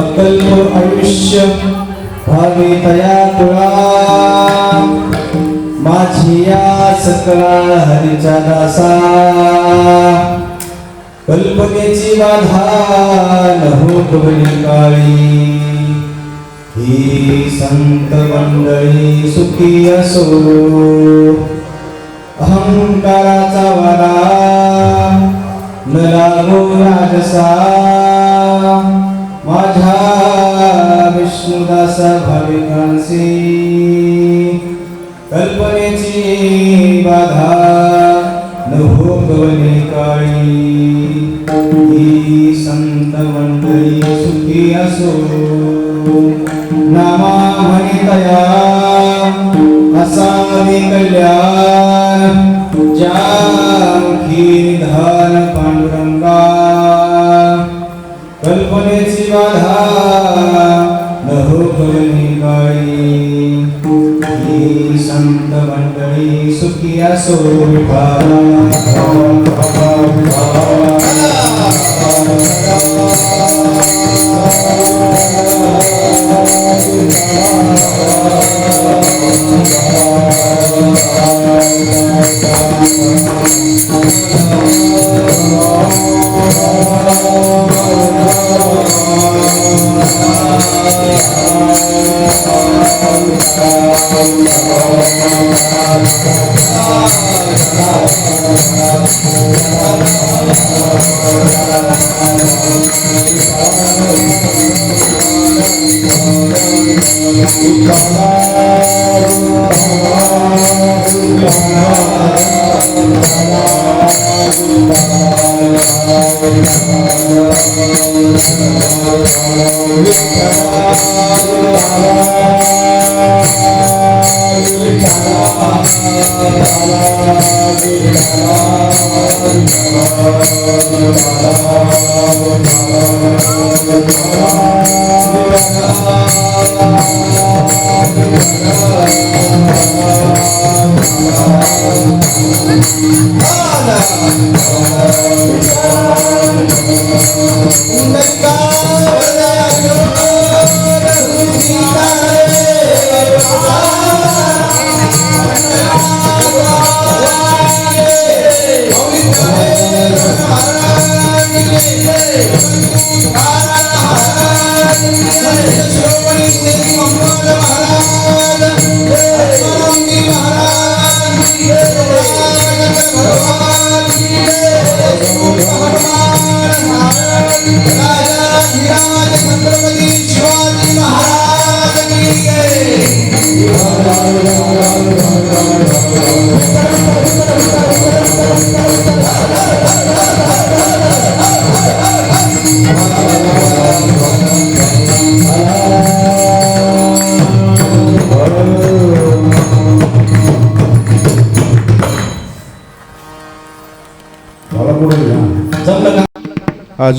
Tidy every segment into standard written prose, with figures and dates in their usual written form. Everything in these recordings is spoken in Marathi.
अकल्प आयुष्य भावी तया तुळा माझी या सकला हरीच्या दासा कल्पनेची बाधा नहो कवली काळी ही संत मंडळी सुखी असो अहंकाराचा वारा न लागो राजसा माझ्या विष्णुदासा भाविकांसी कल्पनेची बाधा न हो कवली काळी ही संत मंडळी सुखी असो नामा म्हणितया असावे कल्याण ज्यामुखी निधान पांडुरंगा कल्पनेची बाधा न हो कवली काळी ही संत मंडळी सुखी असो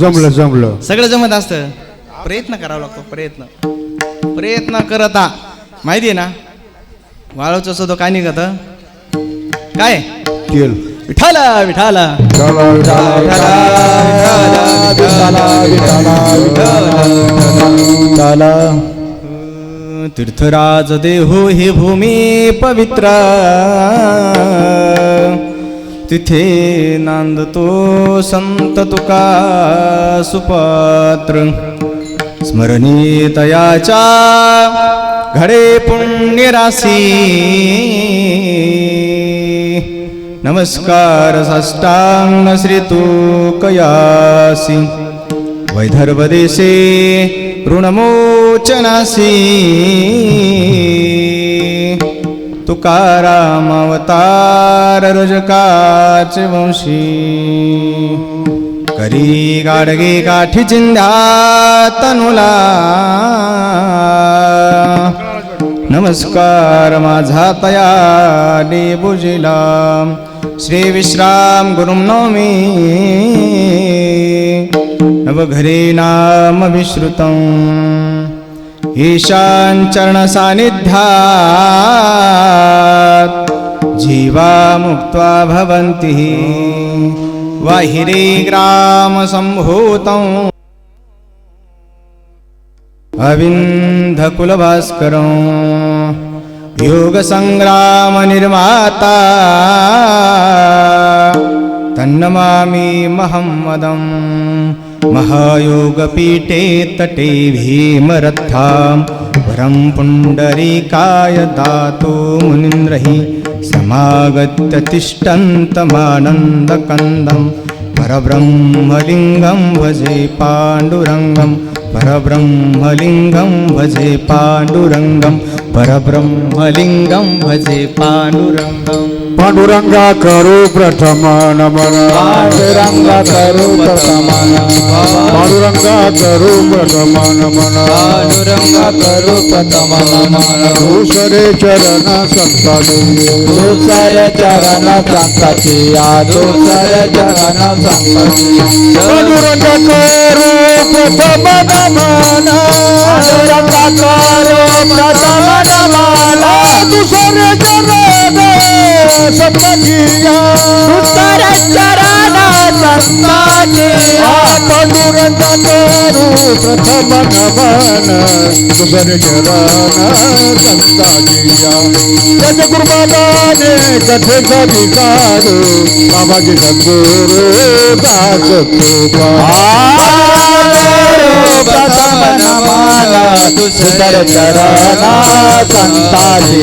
जमलं जमलं सगळं जमत असतं. प्रयत्न करावा लागतो. प्रयत्न करता माहिती आहे ना. वाळूचं सुद्धा काय निघत काय केल विठाला विठाला तीर्थराज देहो ही भूमी पवित्र तिथे नांदतो संत तुका सुपात्र स्मरणीतयाच्या घडे पुण्यराशी नमस्कार साष्टांग श्री तू कयासी वैदर्भदेशे ऋणमोचनासी तुकाराम अवतार रजकाच वंशी करी गाडगे काठी चिंध्या तनुला नमस्कार माझा तयाने बुजिला श्री विश्राम गुरुं नौमी नवघरे नाम विश्रुतं ईशान चरण सानिध्यात् जीवा मुक्त्वा भवन्ति वाहिरे ग्राम संभूतं अविन्धकुलभास्करं योग संग्राम निर्माता तन्नमामि महम्मदं महायोगपीठे तटे भीमरथां वरं पुण्डरीकाय दातु मुनीन्द्रैः समागत्य तिष्ठन्तमानन्दकन्दं परब्रह्मलिङ्गं भजे पाण्डुरङ्गं परब्रह्मलिङ्गं भजे पाण्डुरङ्गं परब्रह्मलिङ्गं भजे पाण्डुरङ्गं पांडुरंगा करू प्रथम नमन पांडुरंगा करू प्रथम नमन पांडुरंगा करू प्रथम नमन पांडुरंगा करू प्रथम नमन दुसरे चरण संतानी दुसर चरण संतती दुसर चरण संतती पांडुरंगा करू प्रथम नमन पांडुरंगा करू प्रथम नमन दुसरे चरण संतानिया दुसर चरण संतती पांडुरंगा करू प्रथम नमन दुसरे चरण संतानिया त्याच्या गुरुबाबाने कथेचा विकारू बाबाजी सद्गुरु दास तुका प्रथम नमन दुसर चरण संताती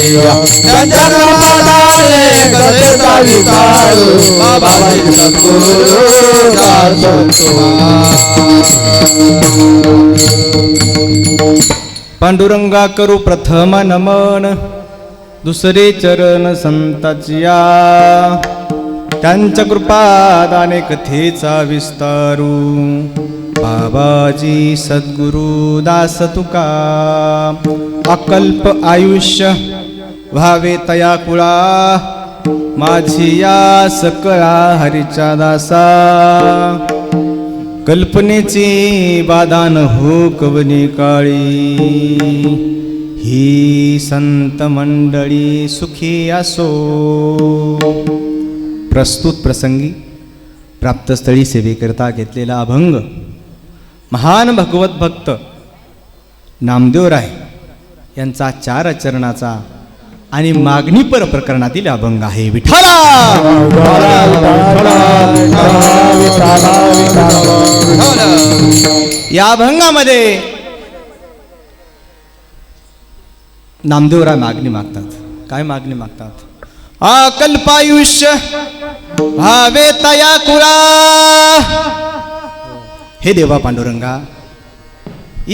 चंद्रपदाले कथेचा विकारू बाबाजी सद्गुरु दास पांडुरंगा करू प्रथम नमन दुसरे चरण संताचिया त्यांच्या कृपादाने कथेचा विस्तारू बाबाजी सद्गुरु दास तुका अकल्प आयुष्य व्हावे तया कुळा माझी या सकळा हरीच्या दासा कल्पनेची बाधा न हो कवनी काळी ही संत मंडळी सुखी असो प्रस्तुत प्रसंगी प्राप्तस्थळी सेवेकरता घेतलेला अभंग महान भगवत भक्त नामदेवराय यांचा 4 चरणाचा आणि मागणीपर प्रकरणातील अभंग आहे. विठ्ठला या अभंगामध्ये नामदेवराय मागणी मागतात. काय मागणी मागतात? अकल्पायुष्य भावे तया कुळा. हे देवा पांडुरंगा,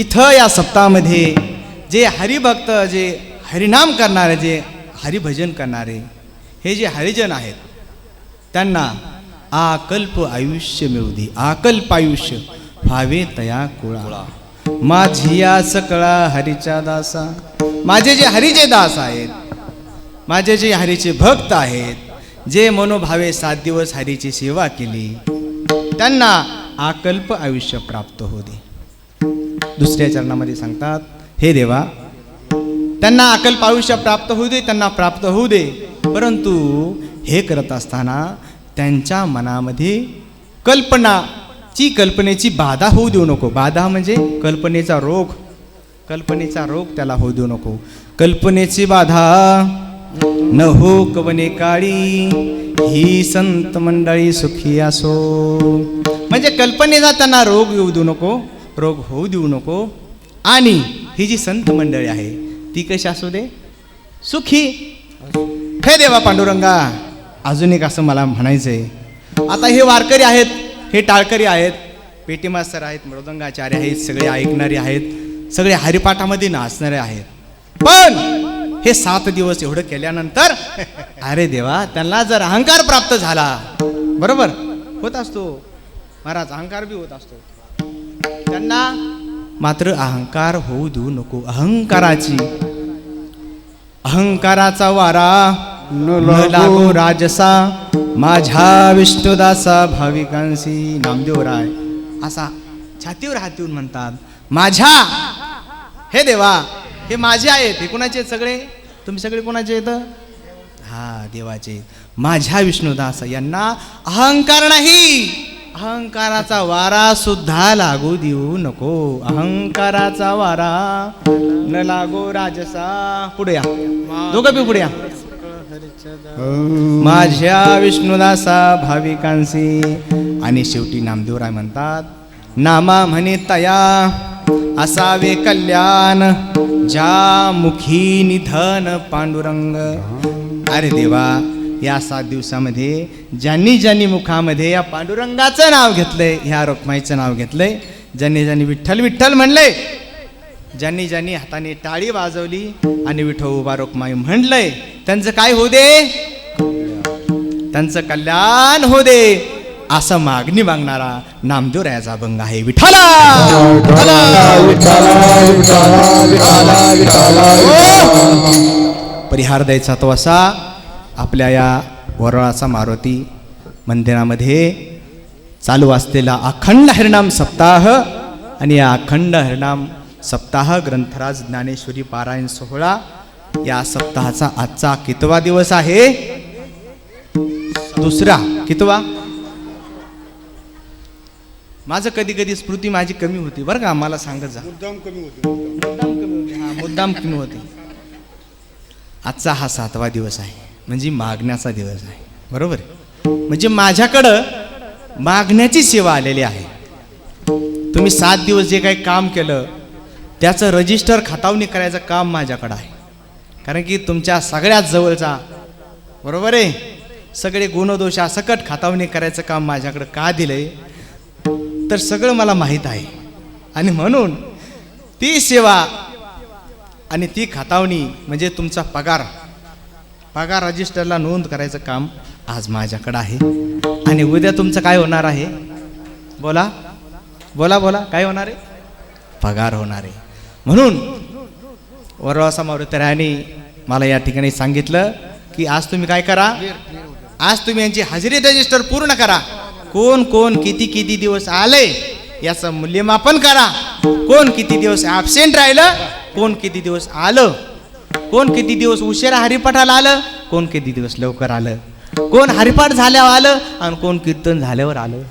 इथं या सप्ताहामध्ये जे हरिभक्त, जे हरिनाम करणारे, जे हरिभजन करणारे, हे जे हरिजन आहेत, त्यांना आकल्प आयुष्य मिळू दे. आकल्प आयुष्य भावे तया कुळा. माझी या सकळा हरीच्या दासा. माझे जे हरीचे दास आहेत, माझे जे हरीचे भक्त आहेत, जे मनोभावे 7 दिवस हरीची सेवा केली, त्यांना आकल्प आयुष्य प्राप्त होऊ दे. दुसऱ्या चरणामध्ये सांगतात, हे देवा, त्यांना अकल्प आयुष्य प्राप्त होऊ दे, त्यांना प्राप्त होऊ दे. परंतु हे करत असताना त्यांच्या मनामध्ये कल्पनेची बाधा होऊ देऊ नको. बाधा म्हणजे कल्पनेचा रोग. कल्पनेचा रोग त्याला होऊ देऊ नको. कल्पनेची बाधा न हो कवने काळी ही संत मंडळी सुखी असो. म्हणजे कल्पनेचा त्यांना रोग येऊ देऊ नको, रोग होऊ देऊ नको. आणि ही जी संत मंडळी आहे ती कशी असू दे? सुखी. हे देवा पांडुरंगा, अजून एक असं मला म्हणायचं आहे, आता हे वारकरी आहेत, हे टाळकरी आहेत, पेटी मास्तर आहेत, मृदंगाचार्य आहेत, सगळे ऐकणारे आहेत, सगळे हरिपाठामध्ये नाचणारे आहेत. पण हे 7 दिवस एवढं केल्यानंतर अरे देवा, त्यांना जर अहंकार प्राप्त झाला, बरोबर होत असतो महाराज, अहंकार बी होत असतो, त्यांना मात्र अहंकार होऊ देऊ नको. अहंकाराचा वारा न लागो राजसा, माझ्या विष्णुदासा भाविकांशी. नामदेवराय असा छातीवर हात देऊन म्हणतात, माझ्या, हे देवा हे माझे आहेत. हे कोणाचे आहेत सगळे? तुम्ही सगळे कोणाचे आहेत? हा, देवाचे. माझ्या विष्णुदास यांना अहंकार नाही, अहंकाराचा वारा सुद्धा लागू देऊ नको. अहंकाराचा वारा न लागो राजसा. पुढे या, दोघं बी पुढे या. माझ्या विष्णुदासा भाविकांशी. आणि शेवटी नामदेवराय म्हणतात, नामा म्हणे तया असावे कल्याण, ज्या मुखी निधन पांडुरंग. अरे देवा, या 7 दिवसामध्ये ज्यांनी ज्यांनी मुखामध्ये या पांडुरंगाचं नाव घेतलंय, ह्या रखुमाईचं नाव घेतलंय, ज्यांनी ज्यांनी विठ्ठल विठ्ठल म्हणलंय, ज्यांनी ज्यांनी हाताने टाळी वाजवली आणि विठोबा रखुमाई म्हणलंय, त्यांचं काय होऊ दे? त्यांचं कल्याण होऊ दे, असं मागणी मागणारा नामदेवरायाचा अभंग आहे. विठ्ठला परिहार द्यायचा तो असा, आपल्या या वरळाचा मारुती मंदिरामध्ये चालू असलेला अखंड हरिनाम सप्ताह आणि या अखंड हरिनाम सप्ताह ग्रंथराज ज्ञानेश्वरी पारायण सोहळा या सप्ताहाचा आजचा कितवा दिवस आहे? दुसरा. कितवा? माझं कधी कधी स्मृती माझी कमी होती बरं का, मला सांगत जा. मुद्दाम कमी होती. हा, मुद्दाम कमी होती. आजचा हा 7वा दिवस आहे, म्हणजे मागण्याचा दिवस आहे, बरोबर. म्हणजे माझ्याकडं मागण्याची सेवा आलेली आहे. तुम्ही 7 दिवस जे काही काम केलं त्याचं रजिस्टर खतावणी करायचं काम माझ्याकडं आहे. कारण की तुमच्या सगळ्यात जवळचा, बरोबर आहे, सगळे गुणदोषा सकट खतावणी करायचं काम माझ्याकडं का दिलंय तर सगळं मला माहीत आहे. आणि म्हणून ती सेवा आणि ती खतावणी म्हणजे तुमचा पगार रजिस्टरला नोंद करायचं काम आज माझ्याकडं आहे. आणि उद्या तुमचं काय होणार आहे? बोला बोला बोला, काय होणार आहे? पगार होणार आहे. म्हणून वरळा मारुतीरायांनी मला या ठिकाणी सांगितलं की आज तुम्ही काय करा, आज तुम्ही यांची हजेरी रजिस्टर पूर्ण करा. कोण कोण किती किती दिवस आले याचं मूल्यमापन करा. कोण किती दिवस ॲब्सेंट राहिलं, कोण किती दिवस आलं, कोण किती दिवस उशिरा हरिपाठाला आलं, कोण किती दिवस लवकर आलं, कोण हरिपाठ झाल्यावर आलं आणि कोण कीर्तन झाल्यावर आलं,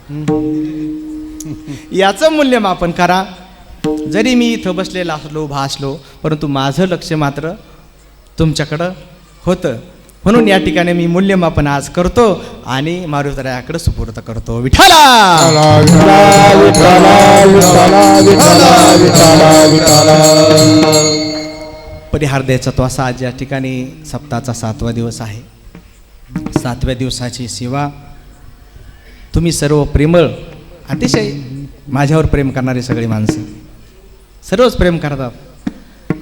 याचं मूल्यमापन करा. जरी मी इथं बसलेला असलो, उभा असलो, परंतु माझं लक्ष मात्र तुमच्याकडं होतं. म्हणून या ठिकाणी मी मूल्यमापन आज करतो आणि मारुतीरायाकडे सुपूर्द करतो. विठ्ठला परिहार द्यायचा तो असा. आज या ठिकाणी सप्ताहाचा 7वा दिवस आहे. 7व्या दिवसाची सेवा तुम्ही सर्व प्रेमळ, अतिशय माझ्यावर प्रेम करणारी सगळी माणसं सर्वच प्रेम करतात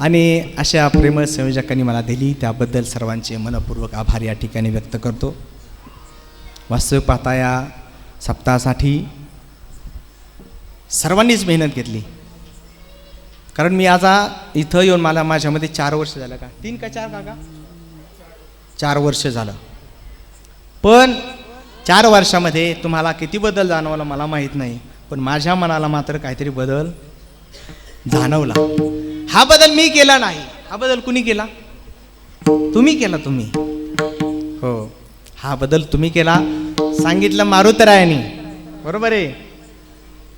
आणि अशा प्रेमळ संयोजकांनी मला दिली त्याबद्दल सर्वांचे मनपूर्वक आभार या ठिकाणी व्यक्त करतो. वास्तविक पाहता या सप्ताहासाठी सर्वांनीच मेहनत घेतली. कारण मी आता इथं येऊन मला माझ्यामध्ये 4 वर्ष झालं का, 3 का 4 काका, 4 वर्ष झालं. पण 4 वर्षामध्ये तुम्हाला किती बदल जाणवला मला माहीत नाही, पण माझ्या मनाला मात्र काहीतरी बदल जाणवला. हा बदल मी केला नाही, हा बदल कुणी केला? तुम्ही केला. तुम्ही, हो, हा बदल तुम्ही केला. सांगितलं मारुतीरायांनी, बरोबर आहे,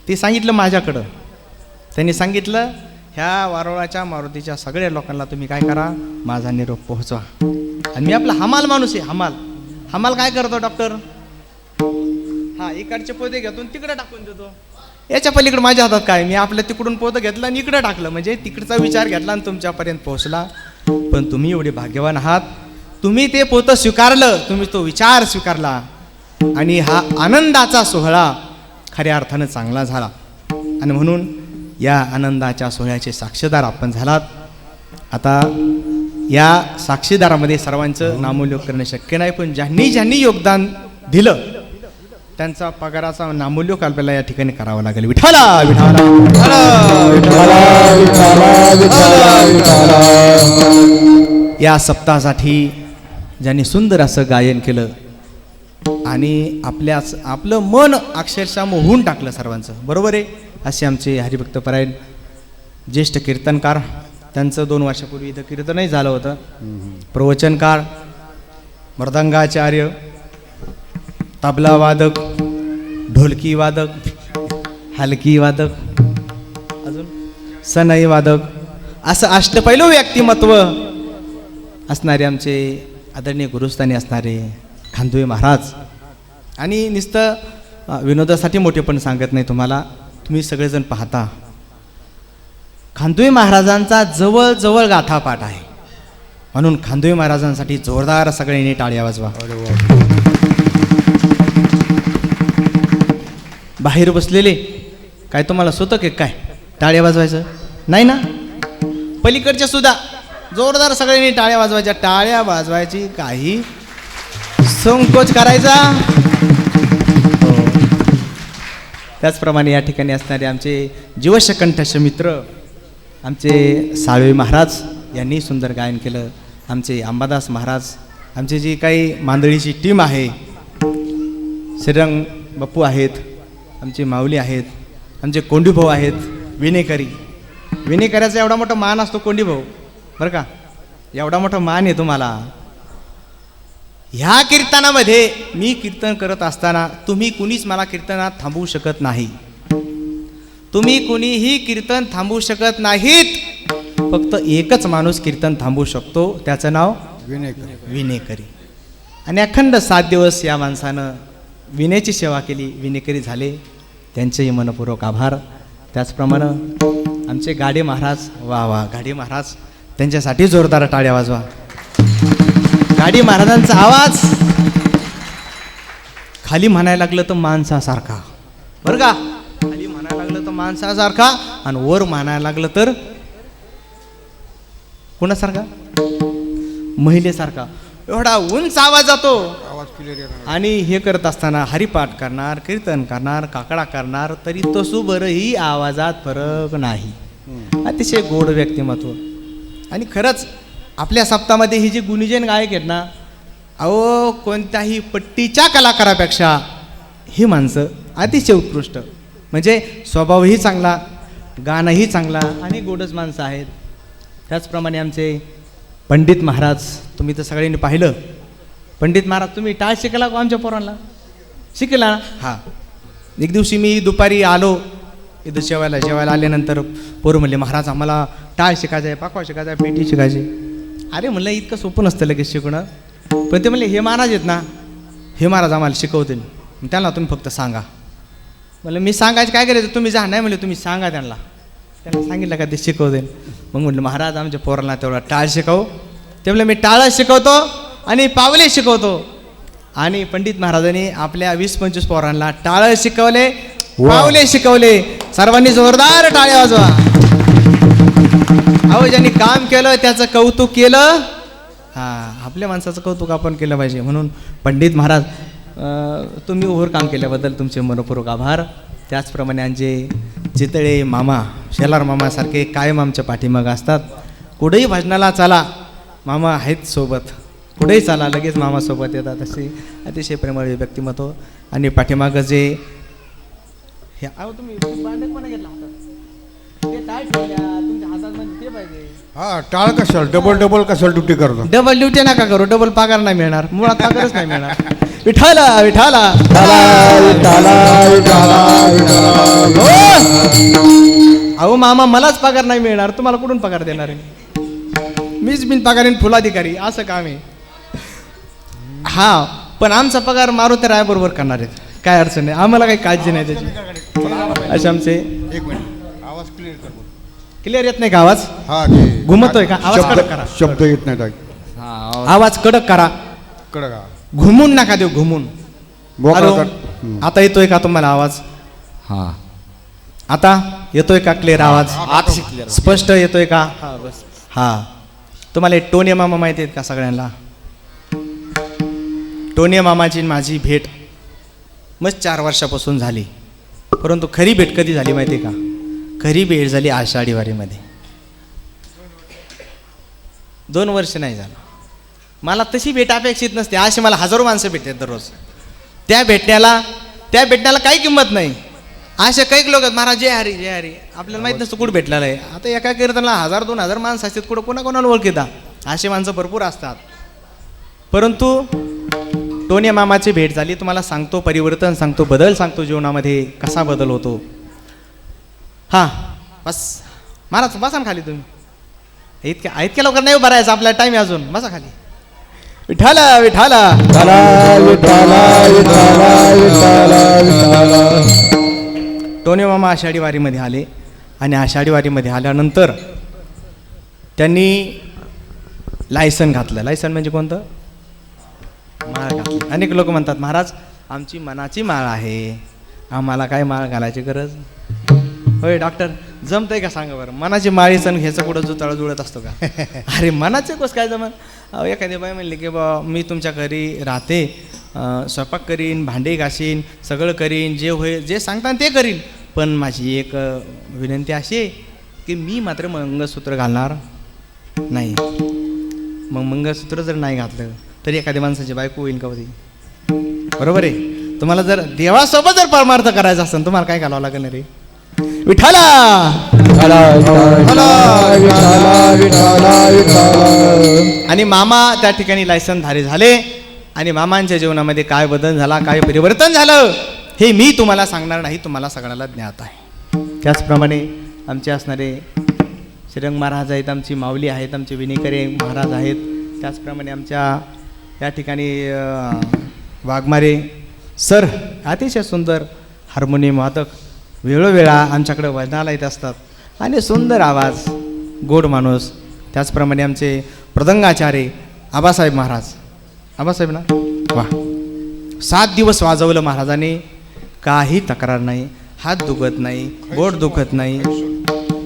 ते सांगितलं माझ्याकडं. त्यांनी सांगितलं ह्या वारुळाच्या मारुतीच्या सगळ्या लोकांना तुम्ही काय करा, माझा निरोप पोहोचवा. आणि मी आपला हमाल माणूस आहे. हमाल काय करतो डॉक्टर? हा, इकडचे पोते घेतो तिकडे टाकून देतो. याच्या पलीकडे माझ्या हातात काय? मी आपल्या तिकडून पोतं घेतलं आणि इकडे टाकलं, म्हणजे तिकडचा विचार घेतला आणि तुमच्यापर्यंत पोहोचला. पण तुम्ही एवढे भाग्यवान आहात तुम्ही ते पोतं स्वीकारलं, तुम्ही तो विचार स्वीकारला आणि हा आनंदाचा सोहळा खऱ्या अर्थानं चांगला झाला. आणि म्हणून या आनंदाच्या सोहळ्याचे साक्षीदार आपण झालात. आता या साक्षीदारामध्ये सर्वांचं नामोल्लेख करणं शक्य नाही, पण ज्यांनी ज्यांनी योगदान दिलं त्यांचा पगाराचा नामोल्लेख आपल्याला या ठिकाणी करावा लागेल. विठाला विठाला या सप्ताहासाठी ज्यांनी सुंदर असं गायन केलं आणि आपलं मन अक्षरशः मोहून टाकलं सर्वांचं, बरोबर आहे. असे आमचे हरिभक्तपरायण ज्येष्ठ कीर्तनकार, त्यांचं 2 वर्षापूर्वी इथं कीर्तनही झालं होतं. प्रवचनकार, मृदंगाचार्य, तबला वादक, ढोलकी वादक, हलकी वादक, अजून सनई वादक, असं अष्टपैलू व्यक्तिमत्व असणारे आमचे आदरणीय गुरुस्थानी असणारे खांदवे महाराज. आणि नुसतं विनोदासाठी मोठे पण सांगत नाही तुम्हाला, तुम्ही सगळेजण पाहता खांदवे महाराजांचा जवळ गाथापाठ आहे. म्हणून खांदवे महाराजांसाठी जोरदार सगळ्यांनी टाळ्या वाजवा. बाहेर बसलेले काय तुम्हाला स्वतः की काय टाळ्या वाजवायचं नाही ना? पलीकडच्या सुद्धा जोरदार सगळ्यांनी टाळ्या वाजवायच्या. टाळ्या वाजवायची काही संकोच करायचा. त्याचप्रमाणे या ठिकाणी असणारे आमचे जीवशकंठश मित्र आमचे साळवे महाराज यांनी सुंदर गायन केलं. आमचे अंबादास महाराज, आमची जी काही मांदळीची टीम आहे, श्रीरंग बाप्पू आहेत, आमचे माऊली आहेत, आमचे कोंडीभाऊ आहेत, विनेकरी. विनेकऱ्याचा एवढा मोठा मान असतो कोंडीभाऊ, बरं का, एवढा मोठा मान आहे तुम्हाला. ह्या कीर्तनामध्ये मी कीर्तन करत असताना तुम्ही कुणीच मला कीर्तनात थांबवू शकत नाही. तुम्ही कुणीही कीर्तन थांबवू शकत नाहीत. फक्त एकच माणूस कीर्तन थांबवू शकतो, त्याचं नाव विनेकरी. आणि अखंड 7 दिवस या माणसानं विनेची सेवा केली, विनेकरी झाले, त्यांचेही मनपूर्वक आभार. त्याचप्रमाणे आमचे गाडे महाराज, वा गाडे महाराज, त्यांच्यासाठी जोरदार टाळ्या वाजवा. गाडी महाराजांचा आवाज खाली म्हणायला लागलं तर माणसासारखा, बरं का, खाली म्हणायला लागलं तर माणसासारखा आणि वर म्हणायला लागलं तर कोणासारखा? महिलेसारखा. एवढा उंच आवाज जातो. आणि हे करत असताना हरिपाठ करणार, कीर्तन करणार, काकडा करणार, तरी तसू बरंही आवाजात फरक नाही. अतिशय गोड व्यक्तिमत्व. आणि खरंच आपल्या सप्ताहामध्ये ही जी गुणीजन गायक आहेत ना, अहो कोणत्याही पट्टीच्या कलाकारापेक्षा ही माणसं अतिशय उत्कृष्ट. म्हणजे स्वभावही चांगला, गाणंही चांगला आणि गोडच माणसं आहेत. त्याचप्रमाणे आमचे पंडित महाराज, तुम्ही तर सगळ्यांनी पाहिलं. पंडित महाराज, तुम्ही टाळ शिकला का आमच्या पोरांना? शिकला ना? हां. एक दिवशी मी दुपारी आलो इथं जेवायला आल्यानंतर पोरं म्हणले, महाराज आम्हाला टाळ शिकायचं आहे, पाकवा शिकायचा आहे, पेटी शिकायची. अरे म्हणलं इतकं सोपं नसतं लगेच शिकणं. पण ते म्हणले हे महाराज आहेत ना, हे महाराज आम्हाला शिकवतील, त्यांना तुम्ही फक्त सांगा. म्हणलं मी सांगायचं काय करायचं, तुम्ही जा. नाही म्हणले तुम्ही सांगा त्यांना सांगितलं का ते शिकवतील. मग म्हटलं महाराज आमच्या पोरांना तेवढा टाळ शिकव. ते म्हणलं मी टाळ शिकवतो आणि पावले शिकवतो. आणि पंडित महाराजांनी आपल्या 20-25 पोरांना टाळ शिकवले, पावले शिकवले. सर्वांनी जोरदार टाळ्या वाजवा. अहो ज्यांनी काम केलं त्याचं कौतुक केलं. हां, आपल्या माणसाचं कौतुक आपण केलं पाहिजे. म्हणून पंडित महाराज, तुम्ही ओव्हर काम केल्याबद्दल तुमचे मनपूर्वक आभार. त्याचप्रमाणे आमचे चितळे मामा, शेलार मामासारखे कायम आमच्या पाठीमागं असतात. कुठेही भजनाला चला मामा आहेत सोबत, कुठेही चला लगेच मामासोबत येतात. असे अतिशय प्रेमळ व्यक्तिमत्व. आणि पाठीमागं जे हे अहो तुम्ही बांडक पण घेतला हातात, ते टाळ ठेवल्या तुमच्या हातात, म्हणजे ते पाहिजे. हा, टाळ कशाला डबल कशाला ड्युटी करतो? डबल ड्युटी नका करू, डबल पगार नाही मिळणार, मुळात पगारच नाही मिळणार. विठाला विठाला अहो मामा, मलाच पगार नाही मिळणार, तुम्हाला कुठून पगार देणार आहे? मीच बिन पगारीन फुलाधिकारी, असं काम आहे. हा, पण आमचा पगार मारुती रायाबरोबर करणार आहेत, काय अडचण नाही, आम्हाला काही काळजी नाही त्याची. असे आमचे. एक मिनिट, आवाज क्लिअर कर. क्लिअर येत नाही का आवाज? हा, घुमतोय का आवाज? कडक करा. शब्द येत नाही. हा आवाज कडक करा, कडक हा. घुमून नका देऊ, घुमून. मोकळा हॅलो, कर. आता येतोय का तुम्हाला आवाज? हा, आता येतोय का क्लिअर आवाज? आता स्पष्ट येतोय का? हा बस. हा, तुम्हाला एक टोने मामा माहिती आहेत का सगळ्यांना? टोने मामाची माझी भेट मग 4 वर्षापासून झाली, परंतु खरी भेट कधी झाली माहिती आहे का? खरी भेट झाली आषाढी वारीमध्ये. 2 वर्ष नाही झालं. मला तशी भेट अपेक्षित नसते, अशी मला हजारो माणसं भेटतात दररोज. त्या भेटण्याला काही किंमत नाही. असे काही लोक आहेत, महाराज जय हरी जय हरी, आपल्याला माहीत नसतं कुठं भेटलेलं आहे. आता एका कीर्तनाला 1000-2000 माणसं असतात, कुठं कोणाकोणाला ओळखीता, असे माणसं भरपूर असतात. परंतु टोने मामाची भेट झाली. तुम्हाला सांगतो, परिवर्तन सांगतो, बदल सांगतो जीवनामध्ये कसा बदल होतो. हां बस महाराज, बसा ना खाली तुम्ही. इतक्या लवकर नाही उभा राहायचं, आपला टाईम आहे अजून. बसा खाली. विठाला विठाला विठाला विठाला विठाला विठाला विठाला. टोने मामा आषाढी वारीमध्ये आले आणि आषाढी वारीमध्ये आल्यानंतर त्यांनी लायसन घातलं. लायसन म्हणजे कोणतं? माळ घातली. अनेक लोक म्हणतात, महाराज आमची मनाची माळ आहे, आम्हाला काय माळ घालायची गरज? होय डॉक्टर, जमतंय का सांगा बरं? मनाची माळी सण घ्यायचं कुठं जुताळा जुळत असतो का? अरे मनाचे कस काय जमन? अहो, एखादी बाई म्हणली की बा मी तुमच्या घरी राहते, स्वयंपाक करीन, भांडे घासीन, सगळं करीन, जे होईल जे सांगता ते करीन, पण माझी एक विनंती अशी आहे की मी मात्र मंगळसूत्र घालणार नाही. मग मंगळसूत्र जर नाही घातलं तरी एखाद्या माणसाची बायको होईल का होती? बरोबर आहे. तुम्हाला जर देवासोबत जर परमार्थ करायचा असेल, तुम्हाला काय घालावं लागेल रे? विठाला विठाला विठाला विठाला विठाला. आणि मामा त्या ठिकाणी लायसनधारी झाले आणि मामांच्या जीवनामध्ये काय बदल झाला, काय परिवर्तन झालं हे मी तुम्हाला सांगणार नाही, तुम्हाला सगळ्याला ज्ञात आहे. त्याचप्रमाणे आमचे असणारे श्रीरंग महाराज आहेत, आमची माऊली आहेत, आमचे विनेकरे महाराज आहेत. त्याचप्रमाणे आमच्या या ठिकाणी वाघमारे सर अतिशय सुंदर हार्मोनियम वादक, वेळोवेळा आमच्याकडे वजनाला येत असतात आणि सुंदर आवाज, गोड माणूस. त्याचप्रमाणे आमचे मृदंगाचार्य आबासाहेब महाराज, आबासाहेब ना, वा, 7 दिवस वाजवलं महाराजांनी, काही तक्रार नाही, हात दुखत नाही, गोड दुखत नाही,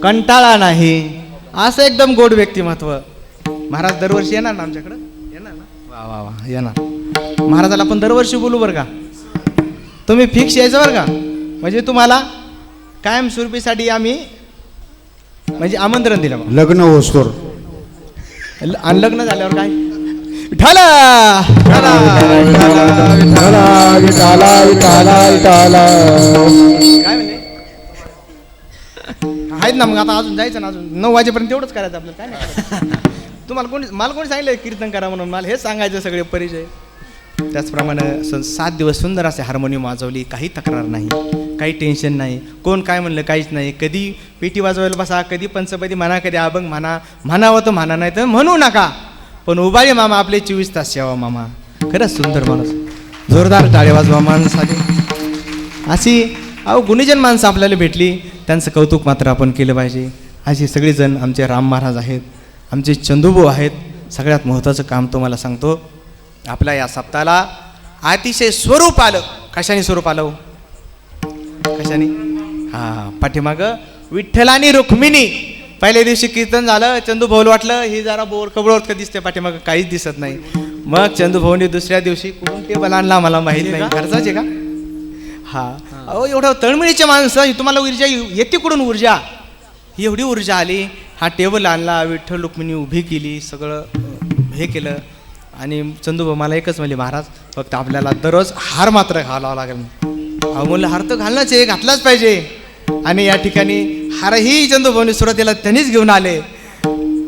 कंटाळा नाही, असं एकदम गोड व्यक्तिमत्व. महाराज दरवर्षी येणार ना आमच्याकडं? येणार ना? वा वा वा, येणार. महाराजाला आपण दरवर्षी बोलू बरं का, तुम्ही फिक्स यायचं बरं का, म्हणजे तुम्हाला कायमस्वरूपीसाठी आम्ही म्हणजे आमंत्रण दिलं. लग्न होस्तोर आणि लग्न झाल्यावर काय? विठाला विठाला विठाला विठाला विठाला. काय म्हणले? आहेत ना, मग आता अजून जायचं ना, अजून 9 वाजेपर्यंत एवढंच करायचं आपल्याला. काय नाही तुम्हाला मला कोणी सांगितलं कीर्तन करा म्हणून? मला हेच सांगायचं सगळे परिचय. त्याचप्रमाणे 7 दिवस सुंदर असे हार्मोनियम वाजवली, काही तक्रार नाही, काही टेन्शन नाही, कोण काय म्हणलं काहीच नाही. कधी पेटी वाजवायला बसा, कधी पंचपदी म्हणा, कधी अभंग म्हणा, म्हणावं तर म्हणा, नाही तर म्हणू नका, पण उभाळे मामा आपले 24 तास सेवा मामा. खरंच सुंदर माणूस, जोरदार टाळे वाजवा माणसाने. अशी गुणीजन माणसं आपल्याला भेटली, त्यांचं कौतुक मात्र आपण केलं पाहिजे. अशी सगळेजण आमचे राम महाराज आहेत, आमचे चंदूभाऊ आहेत. सगळ्यात महत्त्वाचं काम तुम्हाला सांगतो, आपल्या या सप्ताहाला अतिशय स्वरूप आलं. कशाने स्वरूप आलं? कशाने? हां, पाठीमागं विठ्ठल आणि रुक्मिणी. पहिल्या दिवशी कीर्तन झालं, चंदूभाऊला वाटलं ही जरा बोर कबळवत दिसते, पाठीमागं काहीच दिसत नाही. मग चंदूभाऊने दुसऱ्या दिवशी कुठून टेबल आणला मला माहीत नाही, खर्चाचे का? हां, अहो एवढं तळमळीचे माणसं, तुम्हाला ऊर्जा येते कुठून? ऊर्जा, एवढी ऊर्जा आली. हा टेबल आणला, विठ्ठल रुक्मिणी उभी केली, सगळं हे केलं. आणि चंदूभाऊ मला एकच म्हणले, महाराज फक्त आपल्याला दररोज हार मात्र घालावा लागेल. अहो म्हणलं हार तर घालणंच आहे, घातलाच पाहिजे. आणि या ठिकाणी हारही चंदूभाऊने सुरुवातीला त्यांनीच घेऊन आले.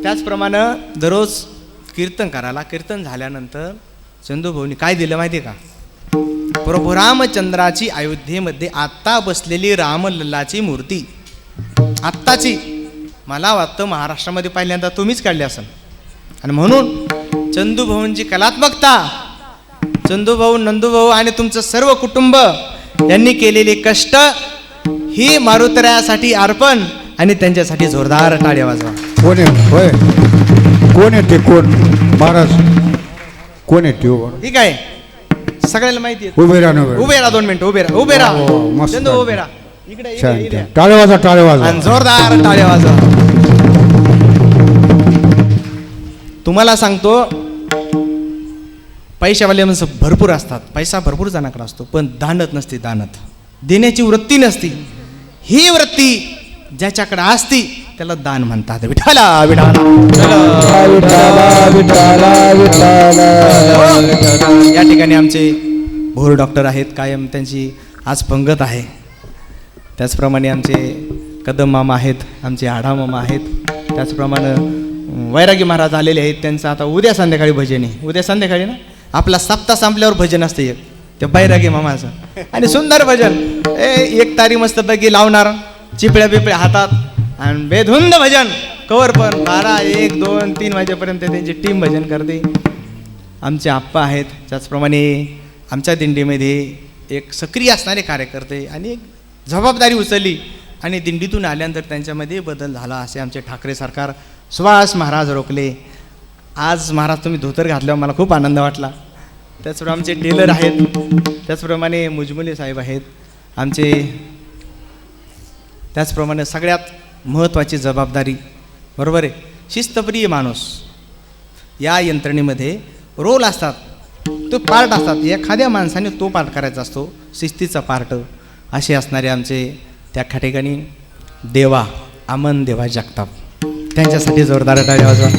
त्याचप्रमाणे दररोज कीर्तन करायला, कीर्तन झाल्यानंतर चंदूभाऊनी काय दिलं माहिती आहे का? प्रभू रामचंद्राची अयोध्येमध्ये आत्ता बसलेली रामलल्लाची मूर्ती, आत्ताची, मला वाटतं महाराष्ट्रामध्ये पहिल्यांदा तुम्हीच काढली असेल. आणि म्हणून चंदूभाऊंची कलात्मकता, चंदूभाऊ, नंदूभाऊ आणि तुमचं सर्व कुटुंब यांनी केलेले कष्ट ही मारुतरायासाठी अर्पण, आणि त्यांच्यासाठी जोरदार टाळ्या वाजवा. कोण आहे? होय, कोण आहे ते? कोण? महाराज कोण आहे ट्यूबर ठीक आहे सगळ्याला माहिती आहे उभे राहा उभे उभे राहा 2 मिनिटं उभे राहा उभे हो, राहा मस्त. चंदू उभे राहा इकडे छान इकडे छान. टाळे वाजा टाळे वाजा आणि जोरदार टाळ्या वाजवा तुम्हाला सांगतो पैशावाले माणसं भरपूर असतात पैसा भरपूर जणांकडे असतो पण दानत नसते दानत देण्याची वृत्ती नसती ही वृत्ती ज्याच्याकडे असती त्याला दान म्हणतात विठाला विठाला या ठिकाणी आमचे भोर डॉक्टर आहेत कायम त्यांची आज पंगत आहे त्याचप्रमाणे आमचे कदम मामा आहेत आमचे आढा मामा आहेत त्याचप्रमाणे वैरागी महाराज आलेले आहेत त्यांचं आता उद्या संध्याकाळी भजन आहे उद्या संध्याकाळी ना आपला सप्ताह संपल्यावर भजन असते एक ते बैरागी मामाचं आणि सुंदर भजन एक तारी मस्तपैकी लावणार चिपळ्या बिपळ्या हातात आणि बेधुंद भजन कवर पण 12, 1, 2, 3 वाजेपर्यंत त्यांची टीम भजन करते आमचे आप्पा आहेत त्याचप्रमाणे आमच्या दिंडीमध्ये एक सक्रिय असणारे कार्यकर्ते आणि एक जबाबदारी उचलली आणि दिंडीतून आल्यानंतर त्यांच्यामध्ये बदल झाला असे आमचे ठाकरे सरकार सुभाष महाराज रोखले आज महाराज तुम्ही धोतर घातल्यावर मला खूप आनंद वाटला त्याचप्रमाणे आमचे टेलर आहेत त्याचप्रमाणे मुजमुले साहेब आहेत आमचे त्याचप्रमाणे सगळ्यात महत्त्वाची जबाबदारी बरोबर आहे शिस्तप्रिय माणूस या यंत्रणेमध्ये रोल असतात तो पार्ट असतात एखाद्या माणसाने तो पार्ट करायचा असतो शिस्तीचा पार्ट असे असणारे आमचे त्या ठिकाणी देवा अमन देवा जगताप त्यांच्यासाठी जोरदार टाळ्या वाजवा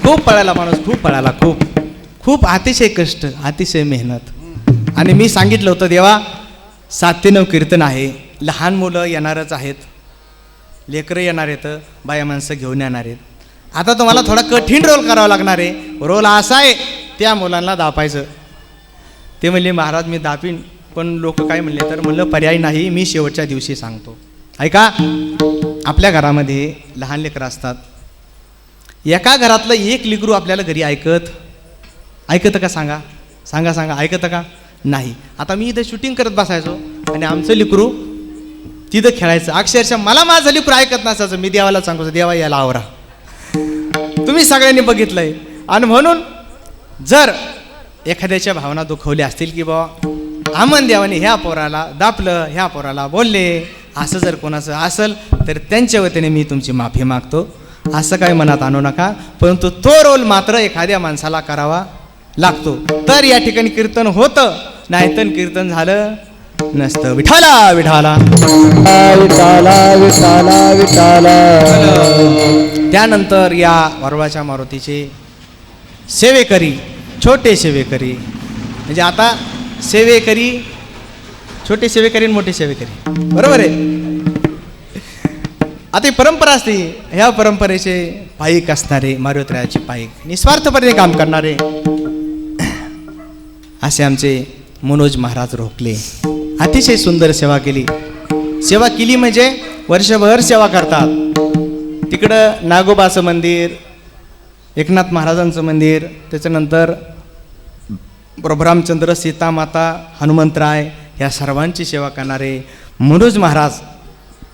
खूप पळाला माणूस खूप पळाला खूप खूप अतिशय कष्ट अतिशय मेहनत आणि मी सांगितलं होतं देवा 7 ते 9 कीर्तन आहे लहान मुलं येणारच आहेत लेकरं येणार आहेत बाया माणसं घेऊन येणार आहेत आता तुम्हाला थोडा कठीण रोल करावा लागणार आहे रोल असा आहे त्या मुलांना दापायचं ते म्हणले महाराज मी दापीन पण लोक काय म्हणले तर म्हणलं पर्याय नाही मी शेवटच्या दिवशी सांगतो ऐका आपल्या घरामध्ये लहान लेकरं असतात एका घरातलं एक लेकरू आपल्याला घरी ऐकतं का सांगा सांगा सांगा ऐकतं का नाही आता मी इथं शूटिंग करत बसायचो आणि आमचं लेकरू तिथं खेळायचं अक्षरशः मला माझं लेकरू ऐकत नसायचं मी देवाला सांगायचो देवा याला आवरा तुम्ही सगळ्यांनी बघितलंय आणि म्हणून जर एखाद्याच्या भावना दुखवल्या असतील की बाबा अमन देवाने ह्या पोराला दापलं ह्या पोराला बोलले असं जर कोणाचं असेल तर त्यांच्या वतीने मी तुमची माफी मागतो असं काही मनात आणू नका परंतु तो रोल मात्र एखाद्या माणसाला करावा लागतो तर या ठिकाणी कीर्तन होतं नाहीतर कीर्तन झालं नसतं विठाला विठाला त्यानंतर या वरवाच्या मारुतीचे सेवेकरी छोटे सेवेकरी म्हणजे आता सेवेकरी छोटे सेवेकरी आणि मोठे सेवेकरी बरोबर आहे आता ही परंपरा असते ह्या परंपरेचे पाईक असणारे मारुतीरायाचे पाईक निस्वार्थपणे काम करणारे असे आमचे मनोज महाराज रोखले अतिशय सुंदर सेवा केली म्हणजे वर्षभर सेवा करतात तिकडं नागोबाचं मंदिर एकनाथ महाराजांचं मंदिर त्याच्यानंतर प्रभुरामचंद्र सीतामाता हनुमंतराय ह्या सर्वांची सेवा करणारे मनोज महाराज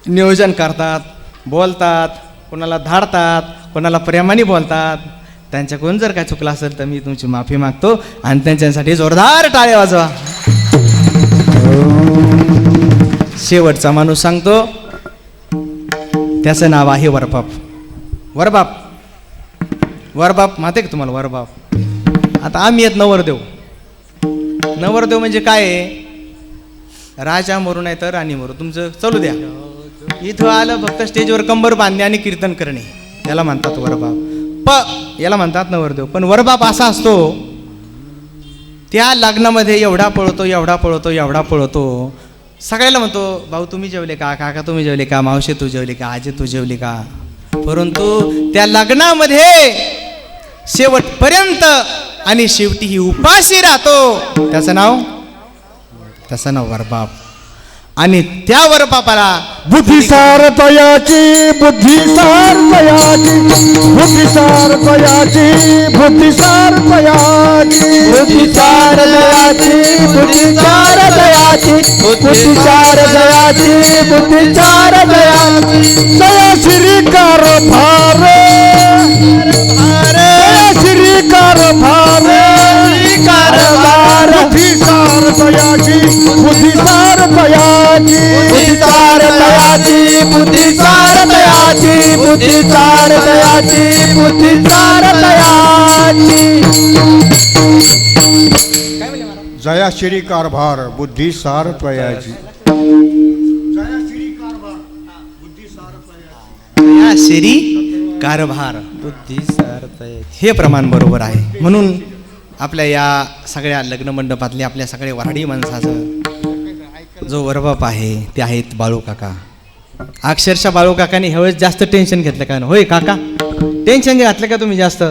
नियोजन करतात बोलतात कोणाला धाडतात कोणाला प्रेमाने बोलतात त्यांच्याकडून जर काय चुकलं असेल तर मी तुमची माफी मागतो आणि त्यांच्यासाठी जोरदार टाळ्या वाजवा शेवटचा माणूस सांगतो त्याचं नाव आहे वरबाप वरबाप माहिती आहे का तुम्हाला वरबाप आता आम्ही आहेत नवरदेव म्हणजे काय आहे राजा मरू नाही तर राणी मरू तुमचं चालू द्या इथं आलं फक्त स्टेजवर कंबर बांधणे आणि कीर्तन करणे याला म्हणतात वरबाप याला म्हणतात नवरदेव पण वरबाप असा असतो त्या लग्नामध्ये एवढा पळतो सगळ्याला म्हणतो भाऊ तुम्ही जेवले का काका तुम्ही जेवले का मावशी तू जेवली का आजी तू जेवली का परंतु त्या लग्नामध्ये शेवटपर्यंत आणि शेवटी ही उपाशी राहतो त्याचं नाव वरबाप आणि त्या वरबापाला बुद्धिसार तयाची बुद्धिसार दयाची दया श्री कार भार तयाची बुद्धी सार तयाची बुद्धी सार तयाची जया श्री कारभार बुद्धी सार त्वयाची. या शिरी कारभार बुद्धी सार्थ हे प्रमाण बरोबर आहे. म्हणून आपल्या या सगळ्या लग्न मंडपातले आपल्या सगळ्या वऱ्हाडी माणसाचं जो वरबाप आहे ते आहेत बाळू काका. अक्षरशः बाळू काकाने ह्यावेळेस जास्त टेन्शन घेतलं का? होय काका, टेन्शन घातलं का तुम्ही जास्त?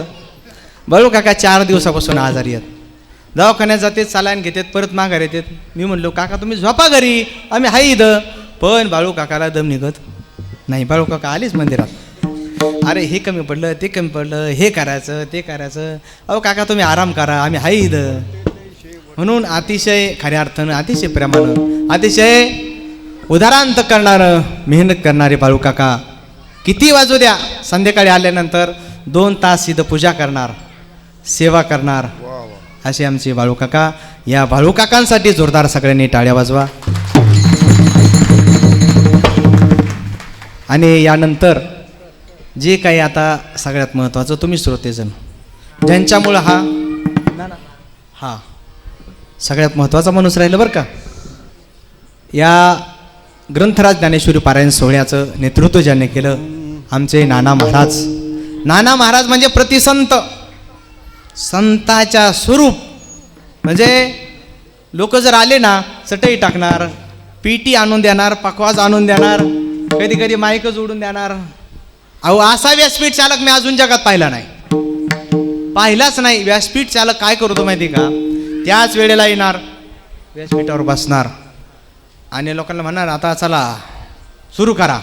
बाळू काका 4 दिवसापासून आजारी आहेत. दवाखान्यात जाते, चालान घेतात, परत माघार येतात. मी म्हणलो काका तुम्ही झोपा घरी, आम्ही हाय इथं. पण बाळू काकाला दम निघत नाही. बाळू काका आलीच मंदिरात. अरे हे कमी पडलं, ते कमी पडलं, हे करायचं, ते करायचं. अहो काका तुम्ही आराम करा, आम्ही हाय इथं. म्हणून अतिशय खऱ्या अर्थानं, अतिशय प्रेमानं, अतिशय उदारांत करणारं, मेहनत करणारे बाळू काका किती वाजू द्या, संध्याकाळी आल्यानंतर 2 तास इथं पूजा करणार, सेवा करणार, असे आमचे बाळू काका. या बाळू काकांसाठी जोरदार सगळ्यांनी टाळ्या वाजवा. आणि यानंतर जे काही आता सगळ्यात महत्त्वाचं, तुम्ही श्रोतेजण ज्यांच्यामुळं हा सगळ्यात महत्त्वाचा माणूस राहिलं बरं का. या ग्रंथराज ज्ञानेश्वरी पारायण सोहळ्याचं नेतृत्व ज्याने केलं, आमचे नाना महाराज. नाना महाराज म्हणजे प्रतिसंत, संताच्या स्वरूप. म्हणजे लोक जर आले ना, चटई टाकणार, पीटी आणून देणार, पकवाज आणून देणार, कधी कधी माईक जोडून देणार. अहो असा व्यासपीठ चालक मी अजून जगात पाहिला नाही, पाहिलाच नाही. व्यासपीठ चालक काय करतो माहिती का? त्याच वेळेला येणार, व्यासपीठावर बसणार आणि लोकांना म्हणणार आता चला सुरू करा.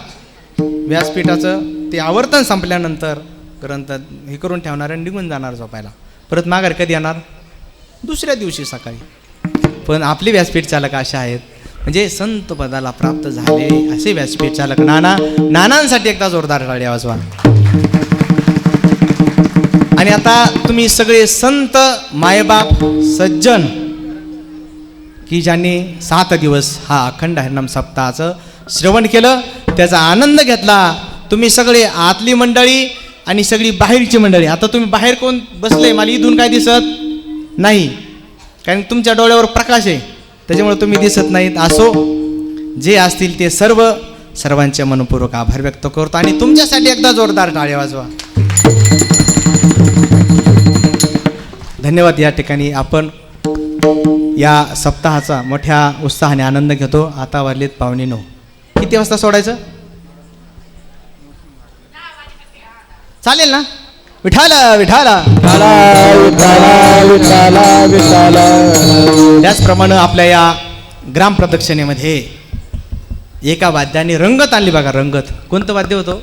व्यासपीठाचं ते आवर्तन संपल्यानंतर ग्रंथ हे करून ठेवणार आणि निघून जाणार झोपायला. परत माघार कधी येणार? दुसऱ्या दिवशी सकाळी. पण आपले व्यासपीठ चालक असे आहेत, म्हणजे संत पदाला प्राप्त झाले असे व्यासपीठ चालक नानांसाठी एकदा जोरदार टाळ्या वाजवा. आणि आता तुम्ही सगळे संत मायबाप सज्जन की ज्यांनी 7 दिवस हा अखंड हरिनाम सप्ताहाचं श्रवण केलं, त्याचा आनंद घेतला. तुम्ही सगळे आतली मंडळी आणि सगळी बाहेरची मंडळी. आता तुम्ही बाहेर कोण बसले मला इथून काय दिसत नाही, कारण तुमच्या डोळ्यावर प्रकाश आहे, त्याच्यामुळे तुम्ही दिसत नाहीत. असो, जे असतील ते सर्वांचे मनपूर्वक आभार व्यक्त करतो आणि तुमच्यासाठी एकदा जोरदार टाळ्या वाजवा. धन्यवाद. या ठिकाणी आपण या सप्ताहाचा मोठ्या उत्साहाने आनंद घेतो. आता वाजलेत 8:45. किती वाजता सोडायचं? चालेल ना? विठाला विठाला त्याचप्रमाणे आपल्या या ग्राम प्रदक्षिणेमध्ये एका वाद्याने रंगत आणली बघा. रंगत कोणतं वाद्य होतं?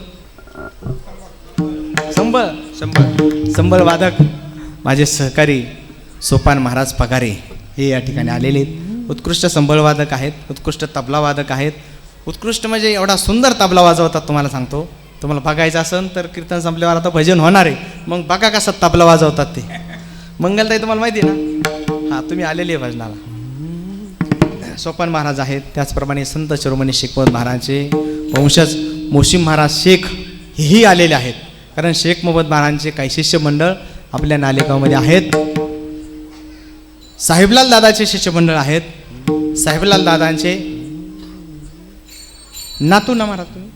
संबळ वादक माझे सहकारी सोपान महाराज पगारे हे या ठिकाणी आलेले आहेत. उत्कृष्ट संबळवादक आहेत, उत्कृष्ट तबलावादक आहेत. उत्कृष्ट म्हणजे एवढा सुंदर तबला वाजवतात, तुम्हाला सांगतो. तुम्हाला बघायचं असेल तर कीर्तन संपल्यावर आता भजन होणार आहे, मग बघा कसं तबला वाजवतात ते. मंगलताई तुम्हाला माहिती आहे ना? हां, तुम्ही आलेली आहे भजनाला. सोपान महाराज आहेत, त्याचप्रमाणे संत शिरोमणी शेख मोहम्मद महाराजचे वंशज मोशीम महाराज शेख हेही आलेले आहेत. कारण शेख मोहम्मद महाराजांचे काही शिष्यमंडळ आपल्या नालेगावमध्ये आहेत. साहेबलाल दादाचे शिष्यमंडळ आहेत. साहेबलाल दादांचे नातू ना महाराज तुम्ही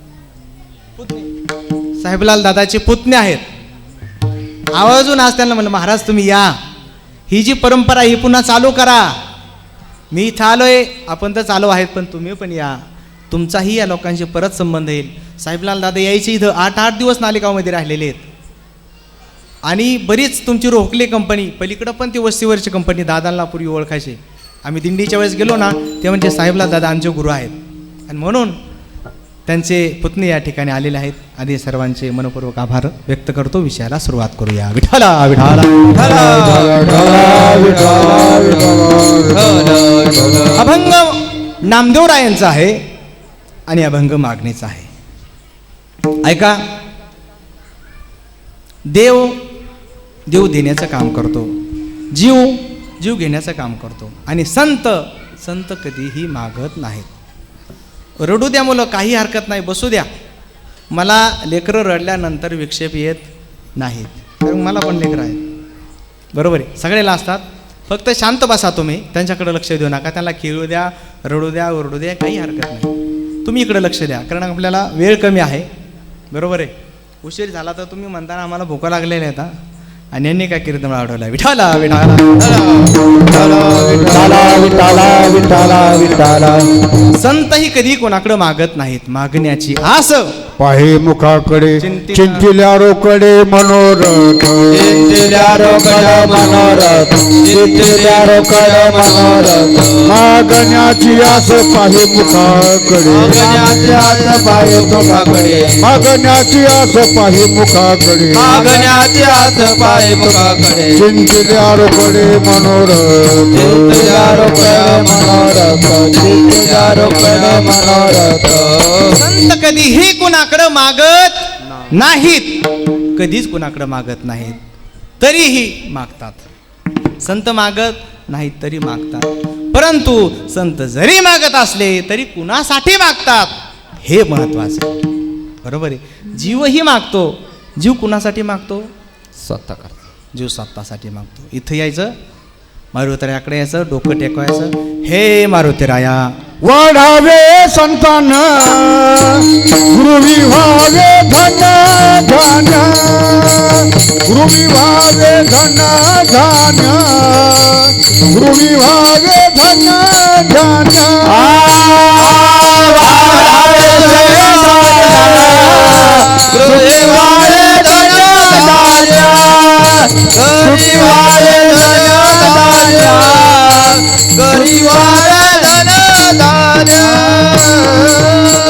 साहेबलाल दादाचे पुतणे आहेत. आवर्जून आज त्यांना म्हणलं महाराज तुम्ही या, ही जी परंपरा ही पुन्हा चालू करा. मी इथं आलोय, आपण तर चालू आहेत, पण तुम्ही पण या, तुमचाही या लोकांशी परत संबंध येईल. साहेबलाल दादा यायचे इथं 8 दिवस नालेगावमध्ये राहिलेले आहेत. आणि बरीच तुमची रोखले कंपनी, पलीकडं पण ती वस्तीवरची कंपनी दादांना पूर्वी ओळखायचे. आम्ही दिंडीच्या वेळेस गेलो ना, ते म्हणजे साहेबलाल दादा आमचे गुरु आहेत. आणि म्हणून त्यांचे पुतणे या ठिकाणी आलेले आहेत. आधी सर्वांचे मनपूर्वक आभार व्यक्त करतो. विषयाला सुरुवात करूया. विठाला विठाला अभंग नामदेवरायांचा आहे आणि अभंग मागणीचा आहे. ऐका. देव देण्याचं काम करतो, जीव घेण्याचं काम करतो. आणि संत कधीही मागत नाहीत. रडू द्या मुलं, काही हरकत नाही, बसू द्या. मला लेकरं रडल्यानंतर विक्षेप येत नाहीत, कारण मला पण लेकरं आहेत, बरोबर आहे, सगळ्याला असतात. फक्त शांत बसा तुम्ही, त्यांच्याकडे लक्ष देऊ नका. त्यांना खेळू द्या, रडू द्या, ओरडू द्या, काही हरकत नाही. तुम्ही इकडे लक्ष द्या, कारण आपल्याला वेळ कमी आहे, बरोबर आहे. उशीर झाला तर तुम्ही म्हणताना आम्हाला भूका लागलेल्या आहेत, आणि यांनी काय कीर्तन आठवला, विठाला विठाला विठाला विठाला विठाला विठाला. संतही कधी कोणाकडे मागत नाहीत, मागण्याची आस पाहे मुखाकडे चिंतिल्या रोकडे मनोरथ. चिंतिल्या रोकड मनोरथ, चिंतिल्या रोकड मनोरथ. मागण्याची आस पाहे मुखाकडे, मागण्याची आस पाहे मुखाकडे, मागण्याची आस पाहे मुखाकडे. मागण्याची आस पाहे मुखाकडे. चिंतिल्या रोकडे मनोरथ. चिंतिल्या रोकड मनोरथ, चिंतिल्या रोकड मनोरथ. संत कधीही कुणाकडं मागत नाहीत, कधीच कुणाकडं मागत नाहीत, तरीही मागतात. संत मागत नाहीत तरी मागतात, परंतु संत जरी मागत असले तरी कुणासाठी मागतात हे महत्वाचं आहे, बरोबर आहे. जीवही मागतो, जीव कुणासाठी मागतो? स्वतः करतो. जीव स्वतःसाठी मागतो. इथं यायचं, मारुतीरायाकडे यायचं, डोकं टेकवायचं, हे मारुतीराया वाढावे संतान गुरुवी व्हावे धन धन. गुरुवी व्हावे धन धन. गुरुवी व्हावे धन धन.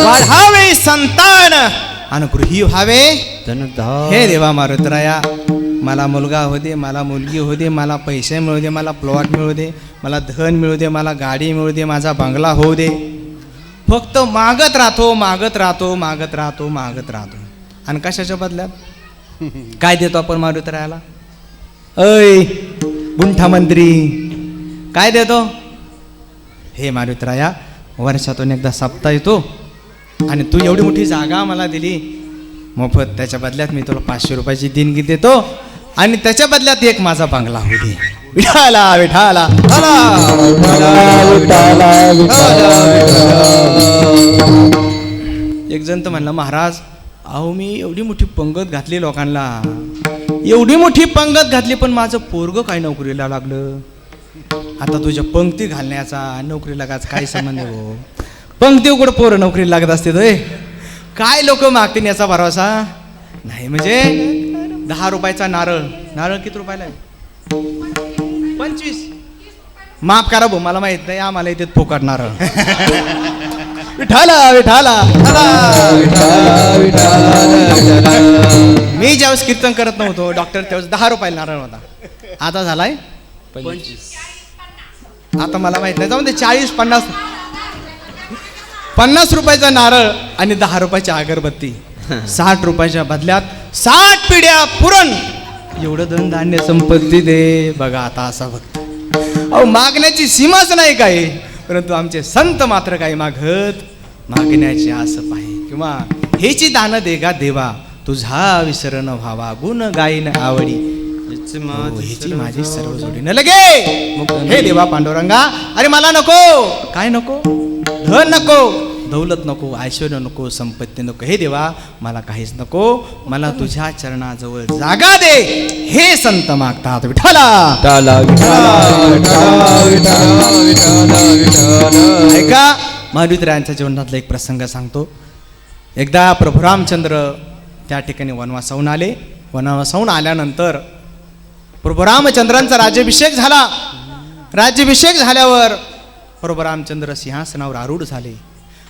वाढावे संतान आणि गृही व्हावे. हे देवा मारुतीराया, मला मुलगा हो दे, मला मुलगी हो दे, मला पैसे मिळू दे, मला प्लॉट मिळू दे, मला धन मिळू दे, मला गाडी मिळू दे, माझा बंगला होऊ दे. फक्त मागत राहतो, मागत राहतो, मागत राहतो, मागत राहतो. आणि कशाच्या बदल्यात काय देतो आपण मारुतीरायाला? ऐ बुंठा मंत्री, काय देतो? हे मारुतीराया, वर्षातून एकदा सप्ताह येतो आणि तू एवढी मोठी जागा मला दिली मोफत, त्याच्या बदल्यात मी तुला 500 रुपयाची देणगी देतो आणि त्याच्या बदल्यात एक माझा बंगला होऊ दे. विठाला विठाला एक जण तर म्हणला, महाराज अहो मी एवढी मोठी पंगत घातली लोकांना, एवढी मोठी पंगत घातली, पण माझं पोरग काय नोकरीला लागलं. आता तुझ्या पंक्ती घालण्याचा नोकरी लागायचा काय संबंध आहे भाऊ? पंक्ती उघड पोरं नोकरी लागत असते तो. काय लोक मागतील याचा भरोसा नाही. म्हणजे 10 रुपयाचा नारळ, नारळ किती रुपयाला आहे? 25. माफ करा भाऊ, मला माहित नाही, आम्हाला इथे फुकट नारळ. विठाला विठाला मी ज्यावेळेस कीर्तन करत नव्हतो डॉक्टर, त्यावेळेस 10 रुपयाला नारळ होता, आता झालाय 25. आता मला माहित नाही, जाऊन ते 40-50 रुपयाचा नारळ आणि 10 रुपयाची अगरबत्ती, 60 रुपयाच्या बदल्यात 60 पिढ्या पुरण एवढं धन धान्य संपत्ती दे. बघा आता असा भक्त. अहो मागण्याची सीमाच नाही काय, परंतु आमचे संत मात्र काही मागत मागण्याची आस पाहे, किंवा हेची दान देगा देवा, तुझा विसरण व्हावा, गुण गायन आवडी, हेची माझी सर्व जोडी न लगे. हे देवा पांडुरंगा, अरे मला नको, काय नको? धन नको, दौलत नको, ऐश्वर्य नको, संपत्ती नको. हे देवा मला काहीच नको, मला तुझ्या चरणाजवळ जागा दे. हे संत मागतात. विठाला ऐका, मारुतीरायांच्या जीवनातला एक प्रसंग सांगतो. एकदा प्रभू रामचंद्र त्या ठिकाणी वनवासाहून आले. वनवासाहून आल्यानंतर प्रभू रामचंद्रांचा राज्याभिषेक झाला. राज्याभिषेक झाल्यावर प्रभू रामचंद्र सिंहासनावर आरूढ झाले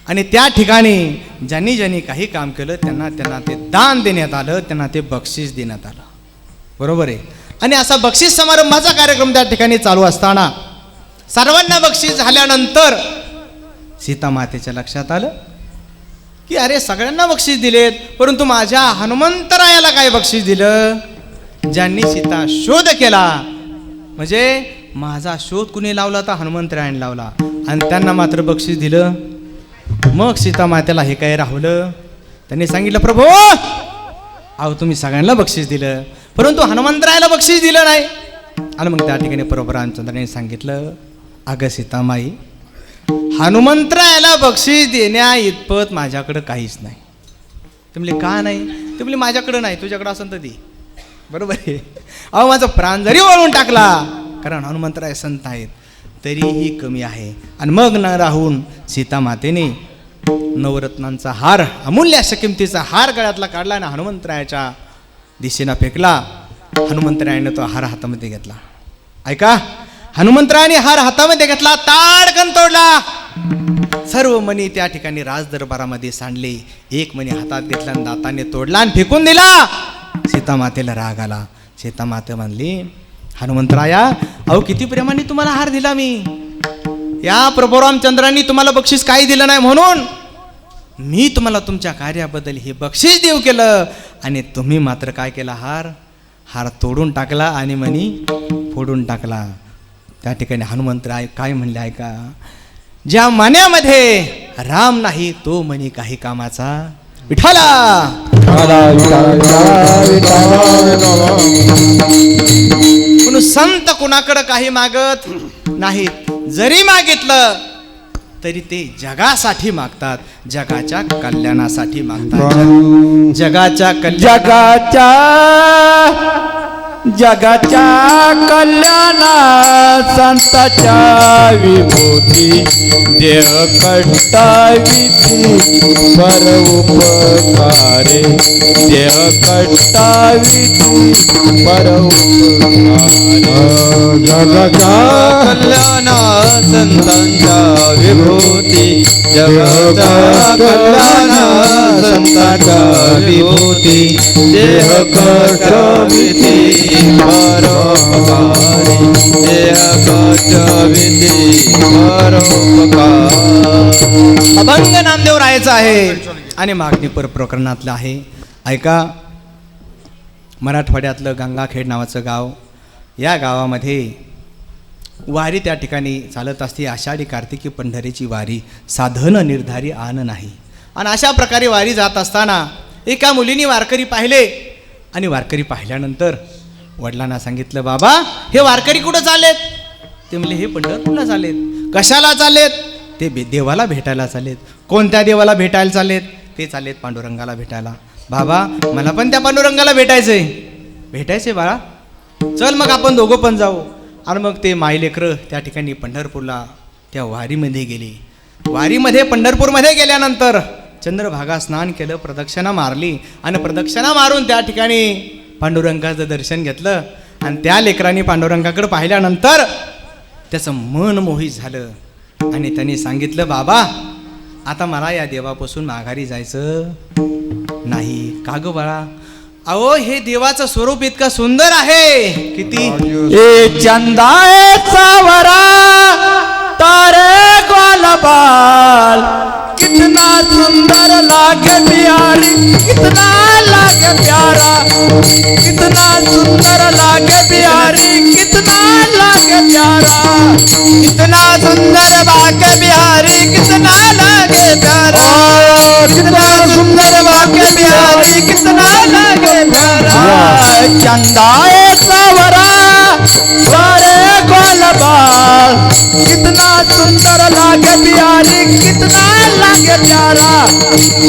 आणि त्या ठिकाणी ज्यांनी ज्यांनी काही काम केलं त्यांना त्यांना ते दान देण्यात आलं, त्यांना ते बक्षीस देण्यात आलं, बरोबर आहे. आणि असा बक्षीस समारंभाचा कार्यक्रम त्या ठिकाणी चालू असताना सर्वांना बक्षीस झाल्यानंतर सीता मातेच्या लक्षात आलं की अरे सगळ्यांना बक्षीस दिलेत, परंतु माझ्या हनुमंतरायाला काय बक्षीस दिलं? ज्यांनी सीता शोध केला, म्हणजे माझा शोध कुणी लावला तर हनुमंतरायाने लावला, आणि त्यांना मात्र बक्षीस दिलं. मग सीता मातेला हे काय राहुलं? त्यांनी सांगितलं, प्रभू अहो तुम्ही सगळ्यांना बक्षीस दिलं, परंतु हनुमंतरायाला बक्षीस दिलं नाही. आणि मग त्या ठिकाणी प्रभू रामचंद्राने सांगितलं, अगं सीतामाई, हनुमंतरायाला बक्षीस देण्या इतपत माझ्याकडं काहीच नाही. ते म्हणले, का नाही? ते म्हणले, माझ्याकडं नाही, तुझ्याकडं असेल तर दे. बरोबर आहे. अहो माझा प्राण जरी वळून टाकला, कारण हनुमंतराय संत आहेत, तरीही कमी आहे. आणि मग न राहून सीतामातेने नवरत्नांचा हार, अमूल्य अशा किमतीचा हार गळ्यातला काढला आणि हनुमंतरायाच्या दिशेला फेकला. हनुमंतरायाने तो हार हातामध्ये घेतला. ऐका, हनुमंतरायाने हार हातामध्ये घेतला, ताडकन तोडला. सर्व मणी त्या ठिकाणी राज दरबारामध्ये सांडले. एक मणी हातात घेतला आणि दाताने तोडला आणि फेकून दिला. सीतामातेला राग आला. सीतामाते म्हणली, हनुमंतराया, अहो किती प्रेमाने तुम्हाला हार दिला मी. या प्रभू रामचंद्रांनी तुम्हाला बक्षीस काही दिलं नाही, म्हणून मी तुम्हाला तुमच्या कार्याबद्दल हे बक्षीस देऊ केलं. आणि तुम्ही मात्र काय केला, हार तोडून टाकला आणि मणी फोडून टाकला. त्या ठिकाणी हनुमंतराय काय म्हणले ऐका, ज्या मण्यामध्ये राम नाही तो मणी काही कामाचा. विठाला म्हणून संत कुणाकडे काही मागत नाहीत. जरी मागितलं तरी ते जगासाठी मागतात, जगाच्या कल्याणासाठी मागतात. जगाच्या कल्याणा संताच्या विभूती देह कष्टाविती पर उपकारे देह कष्टाविती पर जगाच्या कल्याण संतांच्या विभूती जगाच्या कल्याण संतांच्या विभूती देह कष्टाविती परोपकारी देह कष्टाविती परोपकार. अभंग नामदेव राहायचं आहे आणि मागणीपर प्रकरणातलं आहे. ऐका, मराठवाड्यातलं गंगाखेड नावाचं गाव, या गावामध्ये वारी त्या ठिकाणी चालत असते. आषाढी कार्तिकी पंढरीची वारी, साधन निर्धारी आन नाही. आणि अशा प्रकारे वारी जात असताना एका मुलीने वारकरी पाहिले. आणि वारकरी पाहिल्यानंतर वडिलांना सांगितलं, बाबा हे वारकरी कुठं चाललेत? ते म्हणले, हे पंढरपूरला चाललेत. कशाला चाललेत? ते देवाला भेटायला चाललेत. कोणत्या देवाला भेटायला चाललेत? ते चाललेत पांडुरंगाला भेटायला. बाबा मला पण त्या पांडुरंगाला भेटायचंय बाळा, चल मग आपण दोघं पण जाऊ. आणि मग ते मायलेकरं त्या ठिकाणी पंढरपूरला त्या वारीमध्ये गेली. वारीमध्ये पंढरपूरमध्ये गेल्यानंतर चंद्रभागा स्नान केलं, प्रदक्षिणा मारली. आणि प्रदक्षिणा मारून त्या ठिकाणी पांडुरंगाचं दर्शन घेतलं. आणि त्या लेकरांनी पांडुरंगाकडे पाहिल्यानंतर त्याचं मन मोहित झालं. आणि त्यांनी सांगितलं, बाबा आता मला या देवापासून माघारी जायचं नाही. का ग बाळा? अहो हे देवाचं स्वरूप इतकं सुंदर आहे. किती ए चंदाए सावरा तारे ग्वालबाल कितना सुंदर लागे प्यारी कितना लागे प्यारा कितना सुंदर लागे प्यारी कितना लागे प्यारा कितना सुंदर लागे प्यारी कितना लागे प्यारा कितना सुंदर लागे प्यारी कितना लागे प्यारा. चंदाए सावरा सारे ग्वालबाल कितना सुंदर लागे प्यारी कितना लागे प्यारा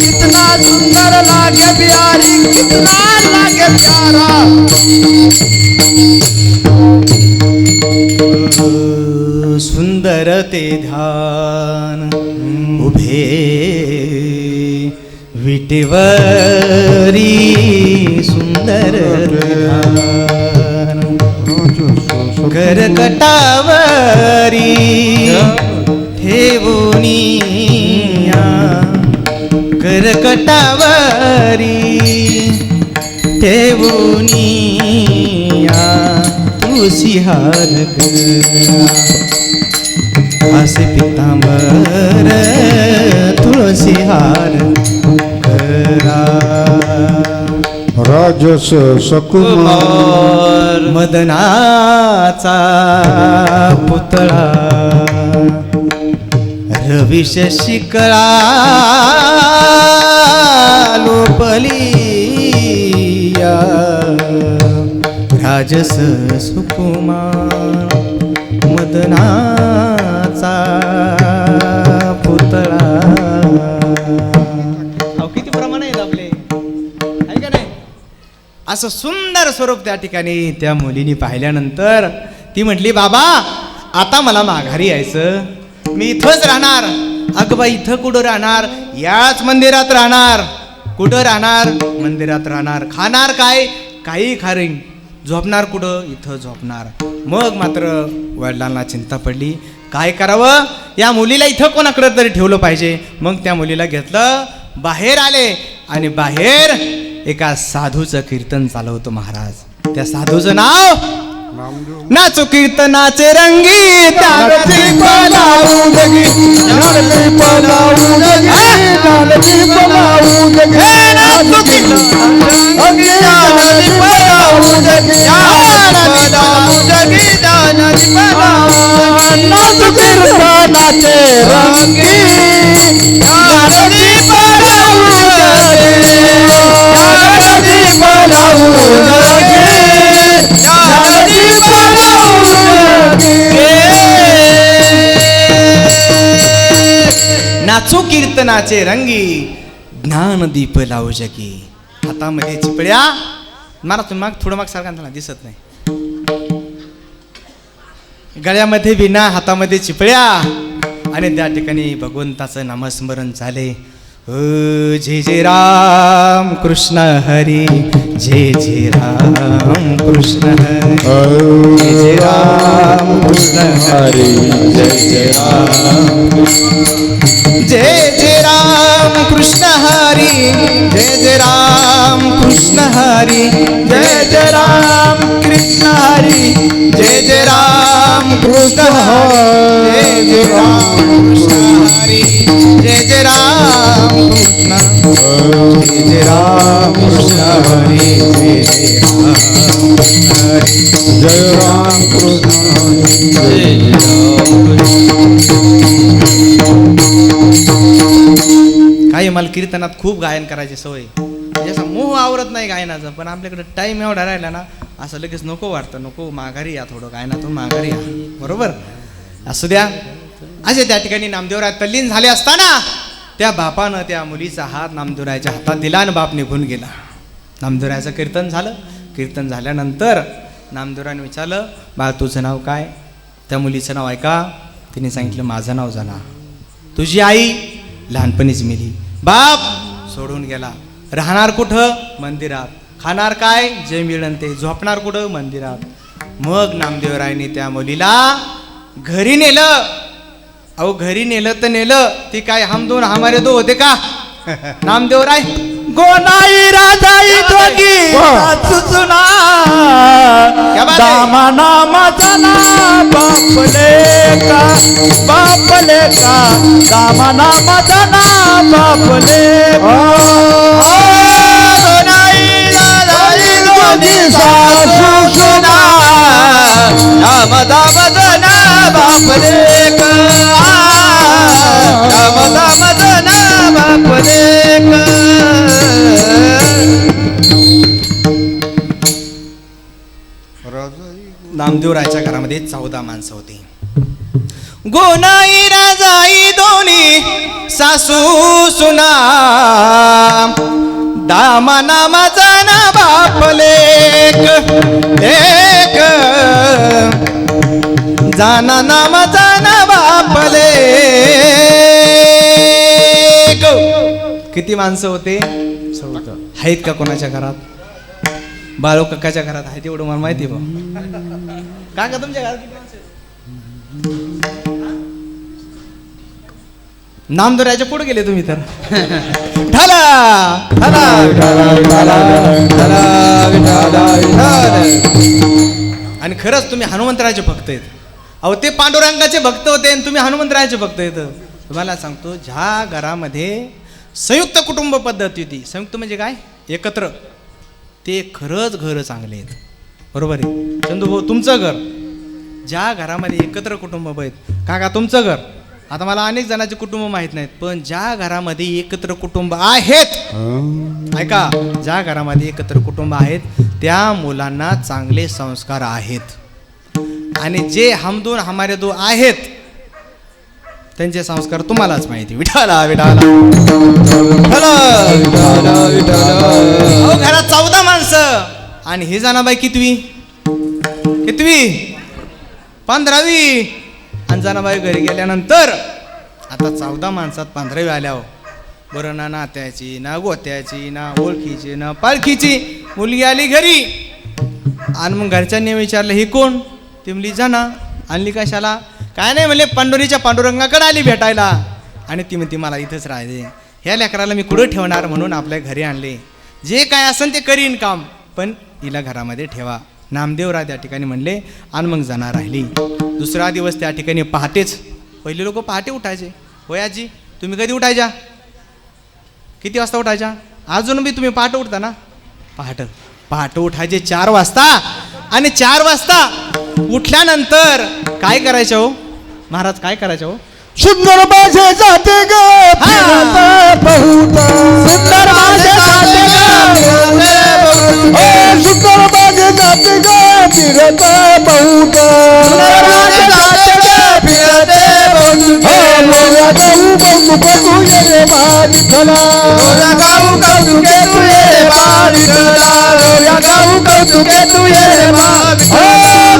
कितना सुंदर लागे प्यारी कितना लागे प्यारा. सुंदर ते ध्यान उभे विटेवरी सुंदर ध्यान करकटावरी ठेवुनिया करकटावरी ठेवुनिया तुळशी हार असे पितांबर तुळशी हार राजस सकुमार मदनाचा पुतळा रविश शिकळा रामलिया राजस सुकुमार मदनाचा पुतळा. अहो किती प्रमाण आहेत आपले, आहे का नाही? असं सुंदर स्वरूप त्या ठिकाणी त्या मुलीने पाहिल्यानंतर ती म्हटली, बाबा आता मला माघारी यायचं, मी इथंच राहणार. अगं बाई इथं कुठं राहणार, याच मंदिरात राहणार. कुठं राहणार, मंदिरात राहणार. खाणार काय, काही खारीन. झोपणार कुठं, इथं झोपणार. मग मात्र वडिलांना चिंता पडली, काय करावं, या मुलीला इथं कोणाकडे तरी ठेवलं पाहिजे. मग त्या मुलीला घेतलं, बाहेर आले आणि बाहेर एका साधूचं कीर्तन चालवतो महाराज. त्या साधूचं नाव नाचो कीर्तनाचे रंगी त्यागदीप लावू जगी, ज्ञानदीप लावू जगी, ज्ञानदीप लावू जगी. हे नाचो कीर्तनाचे ज्ञानदीप लावू जगी, ज्ञानदीप लावू जगी, ज्ञानदीप लावू जगी. नाचो कीर्तनाचे रंगी ज्ञानदीप लावू जगी, ज्ञानदीप लावू जगी. नाचो कीर्तनाचे रंगी ज्ञानदीप लावू जगी. हातामध्ये चिपळ्या, मला तुम्ही माग थोडं माग सारखा मला दिसत नाही. गळ्यामध्ये विना, हातामध्ये चिपळ्या आणि त्या ठिकाणी भगवंताचं नामस्मरण झाले. जय जय राम कृष्ण हरी, जय जय राम कृष्ण हरी, जय जय राम कृष्ण हरी, जय जय राम, जय जय राम कृष्ण हरी, जय जय राम कृष्ण हरी, जय जय राम कृष्ण हरी, जय जय राम कृष्ण हरी, जय जय राम कृष्ण हरी, जय जय राम कृष्ण, जय जय राम कृष्ण हरी, जय जय राम कृष्ण हरी, जय काही मला कीर्तनात खूप गायन करायची सवय, जसा मोह आवरत नाही गायनाचा. पण आपल्याकडे टाइम एवढा राहिला ना, असं लगेच नको वाटतं, नको माघारी या, थोडं गायनातून माघारी या, बरोबर. असू द्या. असे त्या ठिकाणी नामदेवराय तल्लीन झाले असताना त्या बापानं त्या मुलीचा हात नामदेवरायाच्या हातात दिला आणि बाप निघून गेला. नामदेवरायाचं कीर्तन झालं. कीर्तन झाल्यानंतर नामदेवरायाने विचारलं, बा तुझं नाव काय? त्या मुलीचं नाव ऐका. तिने सांगितलं, माझं नाव जना. तुझी आई लहानपणीच मेली, बाप सोडून गेला. राहणार कुठं? मंदिरात. खाणार काय? जे मिळेल ते. झोपणार कुठं? मंदिरात. मग नामदेवरायने त्या मुलीला घरी नेलं. अहो घरी नेलं तर नेलं, ती काय हम दोन हमारे दो होते का? नामदेवराय गोनाई राजाई दोगी सुना दामा नामाचा ना बापले का, बापले का, दामा नामाचा ना बापले का. गोनाई राजाई दोगी सासू सुना दाम दामदना बापले का, दाम दामदना बापले का. नामदेवरायच्या घरामध्ये 14 माणसं होती. गोनाई राजाई दोन्ही सासू सुना दामा नामाचा ना बापले एक, जाना नामाचा ना बापले. किती माणसं होते? 14. आहेत का कोणाच्या घरात? बाळू काकाच्या घरात आहे तेवढं मला माहिती बा. काका तुमच्या घरात किती माणसं? नामदेवरायाच्या पुढे गेले तुम्ही तर. ढाला ढाला आणि खरंच तुम्ही हनुमंतरायाचे भक्त आहेत. अहो ते पांडुरंगाचे भक्त होते आणि तुम्ही हनुमंतरायाचे भक्त आहेत. तुम्हाला सांगतो, ज्या घरामध्ये संयुक्त कुटुंब पद्धती होती, संयुक्त म्हणजे काय? एकत्र, ते खरंच घर चांगले आहेत, बरोबर आहे. चंदू भाऊ तुमचं घर, ज्या घरामध्ये एकत्र कुटुंब आहेत, काका तुमचं घर, आता मला अनेक जणांचे कुटुंब माहीत नाहीत, पण ज्या घरामध्ये एकत्र कुटुंब आहेत, ऐका, ज्या घरामध्ये एकत्र कुटुंब आहेत त्या मुलांना चांगले संस्कार आहेत, आणि जे हम दोन हमारे दो आहेत त्यांचे संस्कार तुम्हालाच माहिती. विठाला विठाला घरात 14 माणसं आणि हे जनाबाई कितवी 15वी, आणि जनाबाई घरी गेल्यानंतर आता 14 माणसात 15वी आल्यावर बरं ना नात्याची ना गोत्याची ना ओळखीची ना पालखीची मुलगी आली घरी, आणि मग घरच्यांनी विचारलं ही कोण? ती म्हणली जना. आणली कशाला? काय नाही म्हणले पंढरीच्या पांडुरंगाकडे आली भेटायला, आणि ती म्हणती मला इथंच राहायचे, ह्या लेकराला मी कुठं ठेवणार म्हणून आपल्या घरी आणले, जे काय असेल ते करीन काम, पण हिला घरामध्ये ठेवा. नामदेवराव त्या ठिकाणी म्हणले, आणि मग जना राहिली. दुसरा दिवस त्या ठिकाणी पहाटेच, पहिले लोक पहाटे उठायचे. होय आजी, तुम्ही कधी उठायच्या? किती वाजता उठायच्या? अजून बी तुम्ही पहाटे उठता ना? पहाटे उठायचे 4 वाजता, आणि 4 वाजता उठल्यानंतर काय करायचं हो महाराज? काय करायचं हो? सुंदर माझे जाते ग फिरत बहुत, सुंदर माझे जाते ग सुंदर माझे जाते ग फिरत बहुत, मोया गाऊ कौतुके तू ये विठ्ठला, मोया गाऊ कौतुके तू ये विठ्ठला, मोया गाऊ कौतुके तू ये विठ्ठला.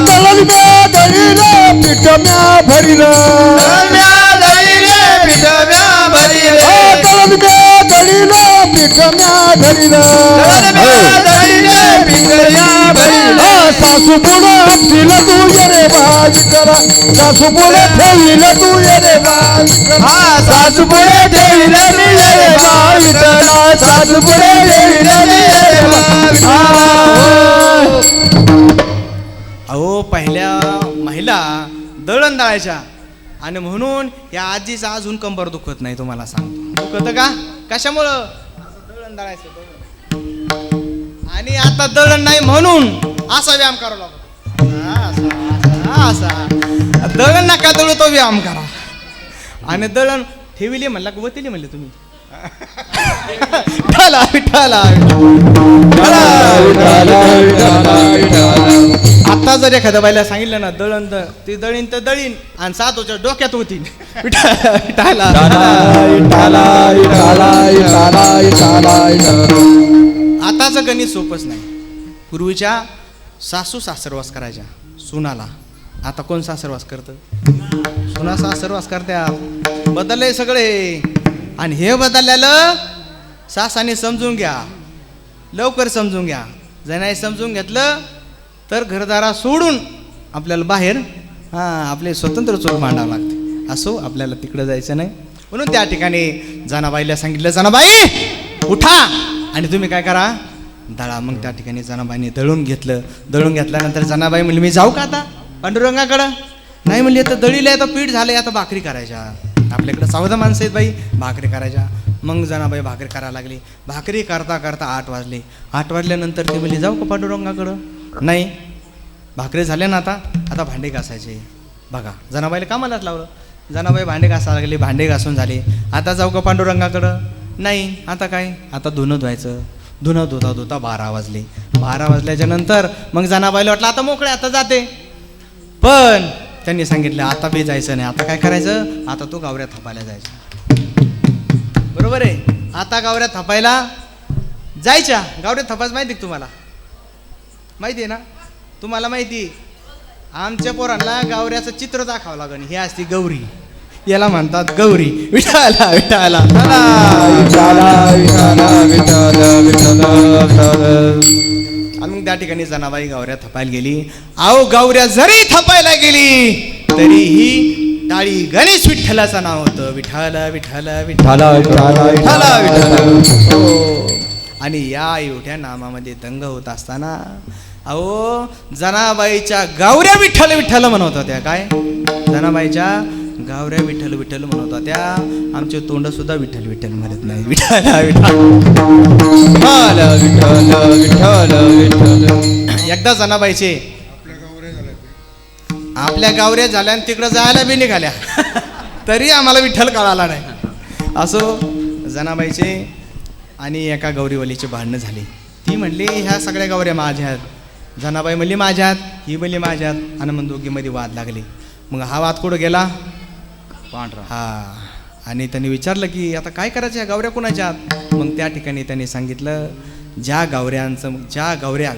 दळण म्या दळील पीठ म्या भरील, दळण म्या दळील पीठ म्या भरील, दळण म्या दळील पीठ म्या धरील, दळण म्या दळील पीठ म्या भरील. सासू पुढे ठेवील तू ये रे विठ्ठला, सासू पुढे ठेवील तू ये रे विठ्ठला, सासू पुढे ठेवील मी ये रे विठ्ठला, सासू पुढे ठेवील मी ये रे विठ्ठला. अहो पहिल्या महिला दळण दळायच्या, आणि म्हणून या आजीचा अजून कंबर दुखत नाही. तुम्हाला सांगतो दुखत का? कशामुळं? दळण दळायचं. आणि आता दळण नाही म्हणून असा व्यायाम करावा लागतो. असा दळण नका दळू, तो व्यायाम करा. आणि दळण ठेविले म्हणला का वतिले म्हणले तुम्ही? विठाला विठाला आता जर एखाद्या बाईला सांगितलं ना दळण ती दळीन तर दळीन, आणि 7 डोक्यात होती. आताचं गणित सोपंच नाही. पूर्वीच्या सासू सासरवास करायच्या सुनाला, आता कोण सासरवास करतं? सुना सासरवास करत्या. बदलले सगळे, आणि हे बदललेलं सासाने समजून घ्या, लवकर समजून घ्या. जर नाही समजून घेतलं तर घरदारा सोडून आपल्याला बाहेर आपले स्वतंत्र चोर मांडावं लागते. असो आपल्याला तिकडं जायचं नाही. म्हणून त्या ठिकाणी जनाबाईला सांगितलं, जनाबाई उठा आणि तुम्ही काय करा दळा. मग त्या ठिकाणी जनाबाईने दळून घेतलं. दळून घेतल्यानंतर जनाबाई म्हणली मी जाऊ का आता पांडुरंगाकडं? नाही म्हणली आता दळीला आता पीठ झालंय, आता भाकरी करायच्या. आपल्याकडं 14 माणसं आहेत बाई, भाकरी करायच्या. मग जनाबाई भाकरी करायला लागली. भाकरी करता करता 8 वाजले. 8 वाजल्यानंतर ती म्हणली जाऊ का पांडुरंगाकडं? नाही, भाकरी झाल्या ना, आता भांडे घासायचे. बघा जनाबाईला कामालाच लावलं. जनाबाई भांडे घासायला लागली. भांडे घासून झाले. आता जाऊ का पांडुरंगाकडं? नाही, आता काय, आता धुणं धुवायचं. धुणं धुता धुता 12 वाजले. 12 वाजल्याच्या नंतर मग जनाबाईला वाटलं आता मोकळे, आता जाते. पण त्यांनी सांगितलं आता बी जायचं नाही. आता काय करायचं? आता तू गावऱ्या थापायला जायचं. बरोबर आहे. आता गावऱ्या थापायला जायच्या. गावऱ्या थापायचं माहिती आहे तुम्हाला? माहिती आहे ना? तुम्हाला माहिती, आमच्या पोरांना गावऱ्याचं चित्र दाखवावं लागेल. ही असती गौरी, याला म्हणतात गौरी. विठाला विठाला आणि मग त्या ठिकाणी जनाबाई गावऱ्या थपायला गेली. आओ गावऱ्या जरी थपायला गेली तरीही टाळी गणेश विठ्ठलाचं नाव होतं. विठाला विठाला विठाला विठाला विठाला. आणि या एवढ्या नामामध्ये दंग होत असताना अहो जनाबाईच्या गावऱ्या विठ्ठल विठ्ठल म्हणत होत्या. काय जनाबाईच्या गावऱ्या विठ्ठल विठ्ठल म्हणत होत्या. आमचे तोंड सुद्धा विठ्ठल विठ्ठल म्हणत नाही. विठाला विठ्ठल. एकदा जनाबाईचे आपल्या गावऱ्या झाल्या आणि तिकडं जायला बी निघाल्या. तरी आम्हाला विठ्ठल कळाला नाही. असो जनाबाईचे आणि एका गौरीवलीचे भांडणं झाले. ती म्हणली ह्या सगळ्या गौऱ्या माझ्या आहेत, जनाबाई म्हणली माझ्यात, ही म्हणली माझ्यात, आणि मग दोघीमध्ये वाद लागले. मग हा वाद कुठं गेला? पांढरा. हा, आणि त्यांनी विचारलं की आता काय करायचं, ह्या गौऱ्या कुणाच्या आहात? मग त्या ठिकाणी त्यांनी सांगितलं ज्या गौऱ्या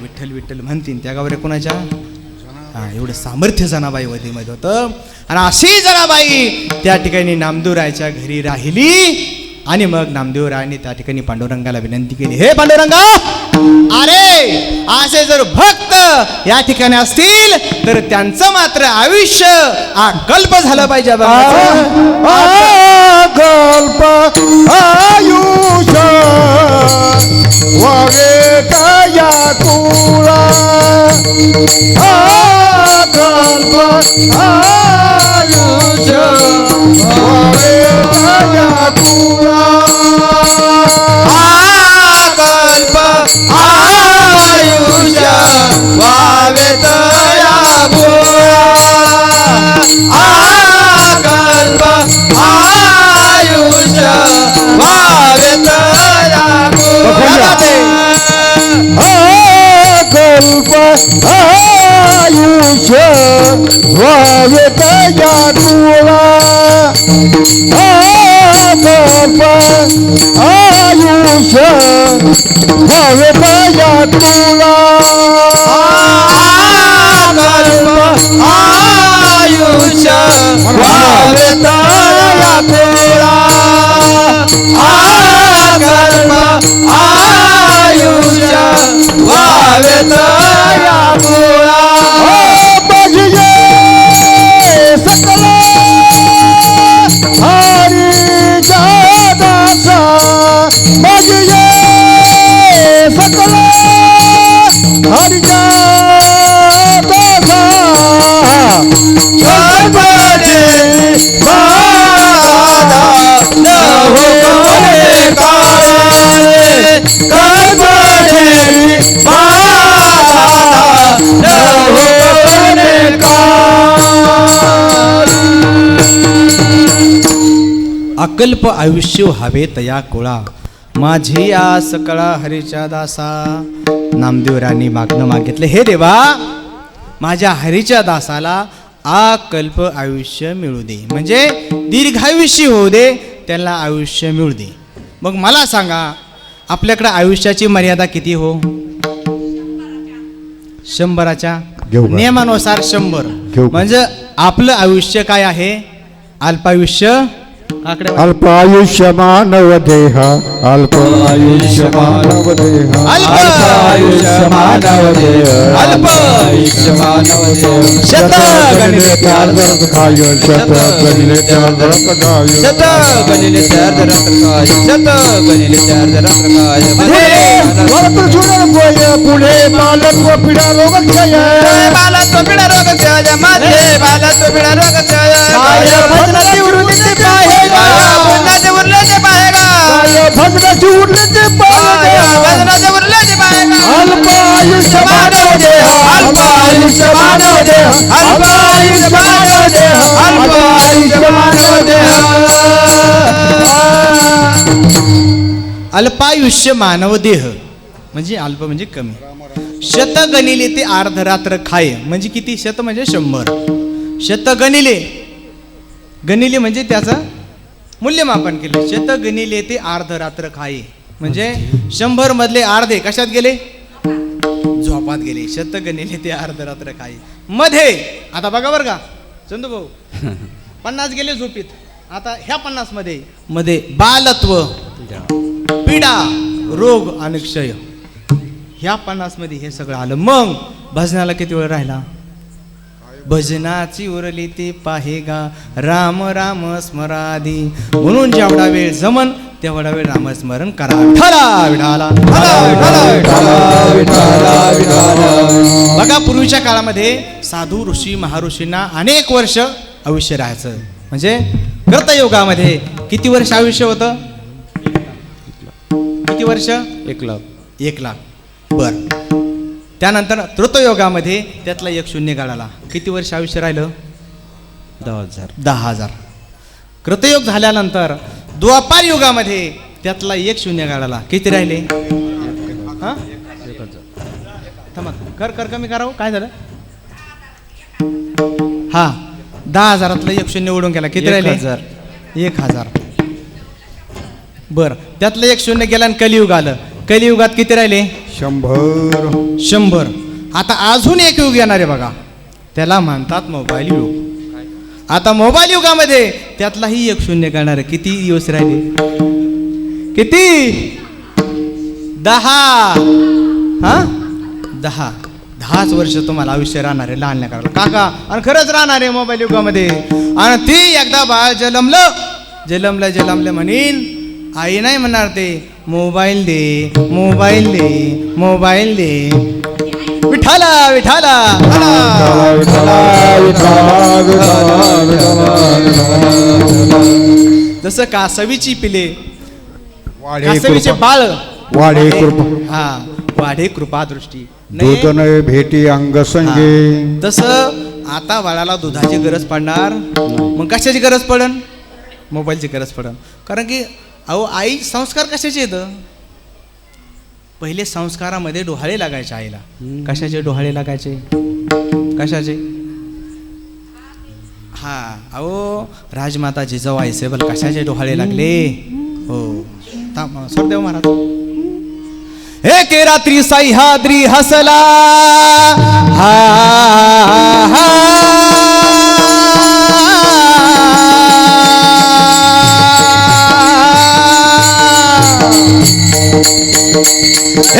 विठ्ठल विठ्ठल म्हणतील त्या गौऱ्या कुणाच्या? हा, एवढं सामर्थ्य जनाबाईमध्ये होतं. आणि अशी जनाबाई त्या ठिकाणी नामदेवरायाच्या घरी राहिली. आणि मग नामदेवरायाने त्या ठिकाणी पांडुरंगाला विनंती केली, हे पांडुरंगा, अरे असे जर भक्त या ठिकाणी असतील तर त्यांचं मात्र आयुष्य अकल्प झालं पाहिजे. अकल्प आयुष्य वावे तया तुला, अकल्प आयुष्य वावे तया तुला, अकल्प आयुष्य वावे तया तुला, अकल्प आयुष्य वावे तया तुला. अकल्प आयुष्य वावे तया तुला, अकल्प आयुष्य वावे तया तुला, अकल्प आयुष्य वावे तया तुला, अकल्प आयुष्य वावे तया तुला. बजिये सकल हरीचा दासा, बजिये सकल हरीचा दासा, गणपती बाळा न हो कोणी काळे, गणपती बाळा न हो कोणी काळे. अकल्प आयुष्य व्हावे तया कुळा, माझी आस कळा हरीच्या दासा. नामदेवरायांनी मागणं मागितलं, हे देवा माझ्या हरीच्या दासाला अकल्प आयुष्य मिळू दे, म्हणजे दीर्घायुष्य होऊ दे, त्याला आयुष्य मिळू दे. मग मला सांगा आपल्याकडे आयुष्याची मर्यादा किती हो? 100च्या घेऊ का? नियमानुसार 100. घेऊ का? म्हणजे आपलं आयुष्य काय आहे? अल्पायुष्य. आकडे अल्प आयुष्य मानव देह, अल्प आयुष्य मानव देह, अल्प आयुष्य मानव देह, अल्प आयुष्य मानव देह, शत गणिले चार दरत खाय, शत गणिले चार दरत खाय, शत गणिले चार दरत काय, शत गणिले चार दरत काय. वरतुळ सुंदर पोय, पुढे बालत्व पिढा रोग क्षय, बालत्व पिढा रोग क्षय, मध्ये बालत्व पिढा रोग क्षय. काय भजनाची उरलीची पाहे गा, भजनाचे उरलेचे पाहे गा, काय भजनाची उरलीची पाहे गा, भजनाचे उरलेचे पाहे गा. अल्प आयुष्य मानव देह, अल्प आयुष्य मानव देह, अल्प आयुष्य मानव देह, अल्प आयुष्य मानव देह. अल्पायुष्य मानव देह म्हणजे अल्प म्हणजे कमी. शत गणिले ते अर्धरात्र खाय म्हणजे किती? शत म्हणजे 100. शत गणिले, गणिले म्हणजे त्याचं मूल्यमापन केले. शत गणिले ते अर्धरात्र खाय म्हणजे 100 मधले अर्धे कशात गेले? झोपात गेले. शत गणिले ते अर्धरात्र खाय. मध्ये आता बघा बरं का चंदू भाऊ, 50 गेले झोपीत. आता ह्या 50 मध्ये बालत्व, पीडा, रोग आणि क्षय, ह्या 50 मध्ये हे सगळं आलं. मग भजनाला किती वेळ राहिला? भजनाची उरली ती पाहेगा, राम राम स्मरादी, म्हणून जेवढा वेळ जमन तेवढा वेळ रामस्मरण करा. विठाला विठाला बघा पूर्वीच्या काळामध्ये साधू ऋषी महाऋषींना अनेक वर्ष आयुष्य राहायचं. म्हणजे कर्तयुगामध्ये किती वर्ष आयुष्य होतं? किती वर्ष? 1 लाख. बर. त्यानंतर त्रेतायुगामध्ये त्यातला 1 शून्य काढाला. किती वर्ष आयुष्य राहिलं? 10,000. कृतयुग झाल्यानंतर द्वापार युगामध्ये त्यातला एक शून्य काढाला. किती राहिले? हा थांबा, कर कमी करावं. काय झालं? हा 10,000 एक शून्य उडून गेला. किती राहिले? 1,000. बर, त्यातलं एक शून्य गेला आणि कलियुग आलं. कलियुगात किती राहिले? 100. आता अजून एक युग येणार आहे बघा, त्याला म्हणतात मोबाईल युग. आता मोबाईल युगामध्ये त्यातलाही एक शून्य करणार आहे. किती दिवस राहिले? किती? 10. हा 10च वर्ष तुम्हाला आयुष्य राहणार आहे लहान लेकराला काका. आणि खरंच राहणार आहे मोबाईल युगामध्ये. आणि ती एकदा बाळ जलमलं म्हणीन, आई नाही म्हणणार ते मोबाईल दे. विठाला जसं कासवीची पिले, कासवीचे बाळ वाढे कृपा हा वाढे कृपा दृष्टी दूध नये भेटी अंग संगे. तसं आता बाळाला दुधाची गरज पडणार. मग कशाची गरज पडन? मोबाईलची गरज पडन. कारण की अहो आई संस्कार कशाचे येतं? पहिले संस्कारामध्ये डोहाळे लागायचे आईला. कशाचे डोहाळे लागायचे? कशाचे? हा अहो राजमाता जिजाऊ आईसेबल कशाचे डोहाळे लागले? हो सोडदेव महाराज. एक रात्री सह्याद्री हसला,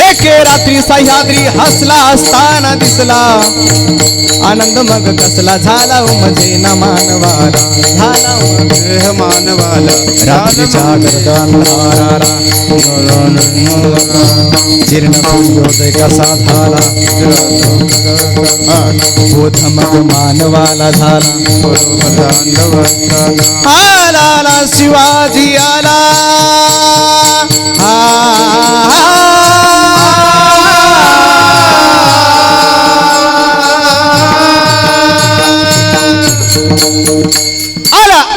एक रात्री सह्याद्री हसला असताना दिसला आनंद मग कसला झाला म्हणजे न मानवाला. झाला मानवाला रात्रीच्या गर्दांधाराला जीर्ण सूर्योदय कसा झाला बोध मग मानवाला झाला. आला शिवाजी आला.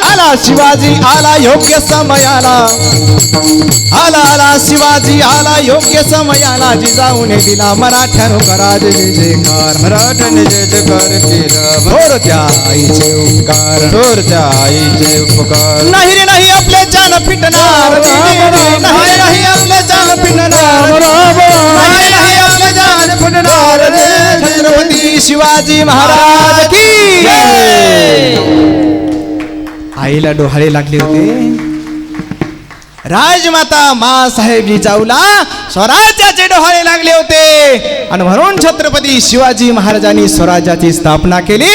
आला शिवाजी आला योग्य समयाला. आला शिवाजी आला योग्य समयाला. जिजाऊने दिला मराठ्यानो करा जय जयकार. मराठ्याने जय जयकार केला. थोरत्या आईचे उपकार. थोरत्या आईचे उपकार. नाही रे नाही आपले जान पिटणार. नाही नाही आपले जान पिटणार. नाही नाही आपले जान पिटणार. छत्रपती शिवाजी महाराज की आईला डोहाळे लागले होते. राजमाता माँसाहेब जिजाऊला स्वराज्याचे डोहाळे लागले होते. आणि म्हणून छत्रपती शिवाजी महाराजांनी स्वराज्याची स्थापना केली.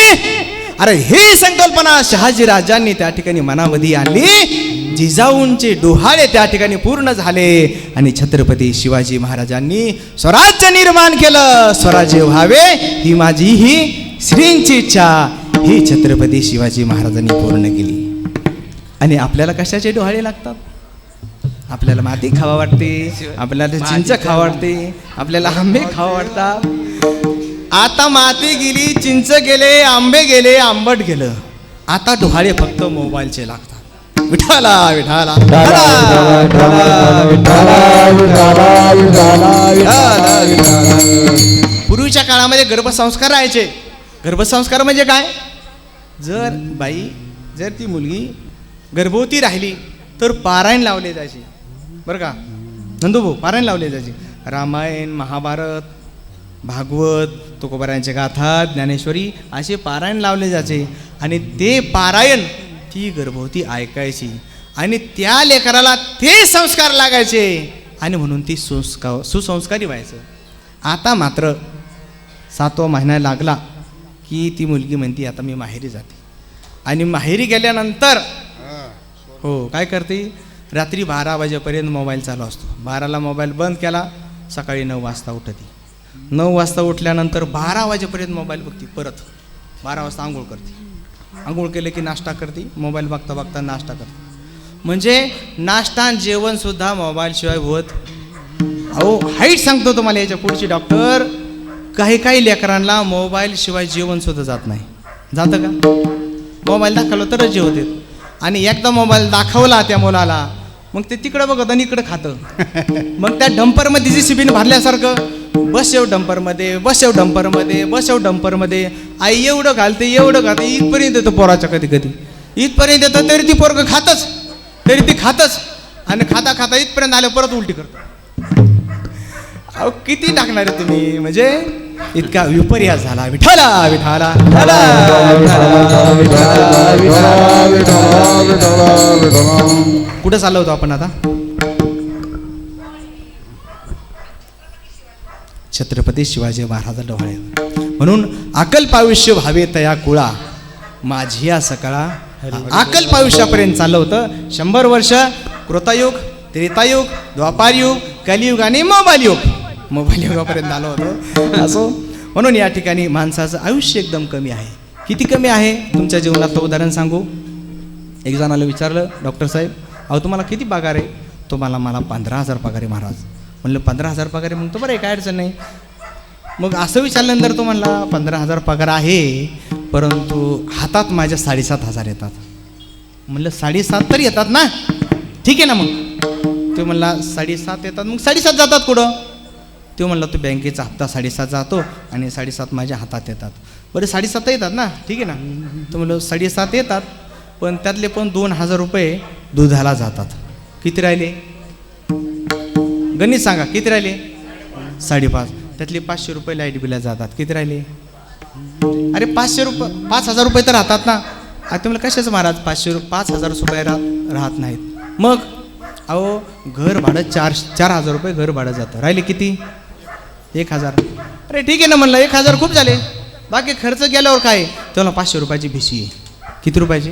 अरे ही संकल्पना शहाजी राजांनी त्या ठिकाणी मनामध्ये आणली. जिजाऊंचे डोहाळे त्या ठिकाणी पूर्ण झाले आणि छत्रपती शिवाजी महाराजांनी स्वराज्य निर्माण केलं. स्वराज्य व्हावे ही माझी ही श्रींची इच्छा ही छत्रपती शिवाजी महाराजांनी पूर्ण केली. आणि आपल्याला कशाचे डोहाळे लागतात? आपल्याला माती खावा वाटते, आपल्याला चिंच खावा वाटते, आपल्याला आंबे खावा वाटतात. आता माती गेली, चिंच गेले, आंबे गेले, आंबट गेलं. आता डोहाळे फक्त मोबाईलचे लागतात. विठाला विठाला पूर्वीच्या काळामध्ये गर्भसंस्कार राहायचे. गर्भसंस्कार म्हणजे काय? जर ती मुलगी गर्भवती राहिली तर पारायण लावले जायचे. बरं का नंदूभाऊ? पारायण लावले जायचे. रामायण, महाभारत, भागवत, तुकोबारायांच्या गाथा, ज्ञानेश्वरी असे पारायण लावले जायचे. आणि ते पारायण ती गर्भवती ऐकायची आणि त्या लेकराला ते संस्कार लागायचे आणि म्हणून ती सुसंस्कारी व्हायचं. आता मात्र 7वा महिना लागला की ती मुलगी म्हणते आता मी माहेरी जाते. आणि माहेरी गेल्यानंतर हो काय करते? रात्री 12 वाजेपर्यंत मोबाईल चालू असतो. 12ला मोबाईल बंद केला, सकाळी 9 वाजता उठते. 9 वाजता उठल्यानंतर 12 वाजेपर्यंत मोबाईल बघते. परत 12 वाजता आंघोळ करते. आंघोळ केले की नाश्ता करते. मोबाईल बघता बघता नाश्ता करते. म्हणजे नाश्ता जेवणसुद्धा मोबाईलशिवाय होत. अहो हाईट सांगतो तुम्हाला याच्या पुढची डॉक्टर. काही लेकरांना मोबाईलशिवाय जेवणसुद्धा जात नाही. जातं का? मोबाईल दाखवलं तरच जेवते. आणि एकदा मोबाईल दाखवला त्या मुलाला, मग ते तिकडं बघत आणि इकडं खातं. मग त्या डंपरमध्ये जी सिबीन भरल्यासारखं बसव डंपरमध्ये, बसव डंपरमध्ये, बसव डंपरमध्ये. आई एवढं घालते, एवढं घालते, इथपर्यंत येतं पोराच्या कधी कधी, इथपर्यंत येतं तरी ती पोरगं खातच, तरी ती खातच. आणि खाता खाता इथपर्यंत आलं परत उलटी करतो. अहो किती टाकणार आहे तुम्ही, म्हणजे इतका विपर्यास झाला. विठाला विठाला कुठं चाललो होतो आपण आता? छत्रपती शिवाजी महाराज डोहाळे. म्हणून अकल्प आयुष्य व्हावे तया कुळा, माझी या सकाळा. अकल्प आयुष्यापर्यंत चाललं होतं. 100 वर्ष कृतयुग, त्रेतायुग, द्वापारयुग, कलियुग आणि मोबाईल युग. मोबाईल युगापर्यंत आलो होतो. असो, म्हणून या ठिकाणी माणसाचं आयुष्य एकदम कमी आहे. किती कमी आहे तुमच्या जीवनातलं उदाहरण सांगू. एक जणाला विचारलं, डॉक्टर साहेब अहो तुम्हाला किती पगार आहे? तो मला 15,000 पगार आहे महाराज. म्हणलं 15,000 पगार आहे, मग तो बरं आहे, काय अडचण नाही. मग असं विचारल्यानंतर तो म्हणला 15,000 पगार आहे, परंतु हातात माझ्या 7,500 येतात. म्हणलं 7,500 तरी येतात ना, ठीक आहे ना. मग तो म्हणला 7,500 येतात, मग 7,500 जातात कुठं? तो म्हणला तो बँकेचा हप्ता 7,500 जातो आणि 7,500 माझ्या हातात येतात. बरं 7,500 येतात ना, ठीक आहे ना. तो म्हणलं 7,500 येतात, पण त्यातले पण 2,000 रुपये दुधाला जातात. किती राहिले गणित सांगा, किती राहिले? 5,500. त्यातले 500 रुपये लाईट बिला जातात. किती राहिले? अरे 5,000 रुपये तर राहतात ना. आता तुम्हाला कशाचं महाराज 5,000 रुपये राहत नाहीत. मग अहो घर भाडं 4,000 रुपये घर भाडं जातं. राहिले किती? 1,000. अरे ठीक आहे ना, म्हणलं 1,000 खूप झाले, बाकी खर्च गेल्यावर काय? तेव्हा 500 रुपयाची भिशी आहे. किती रुपयाची?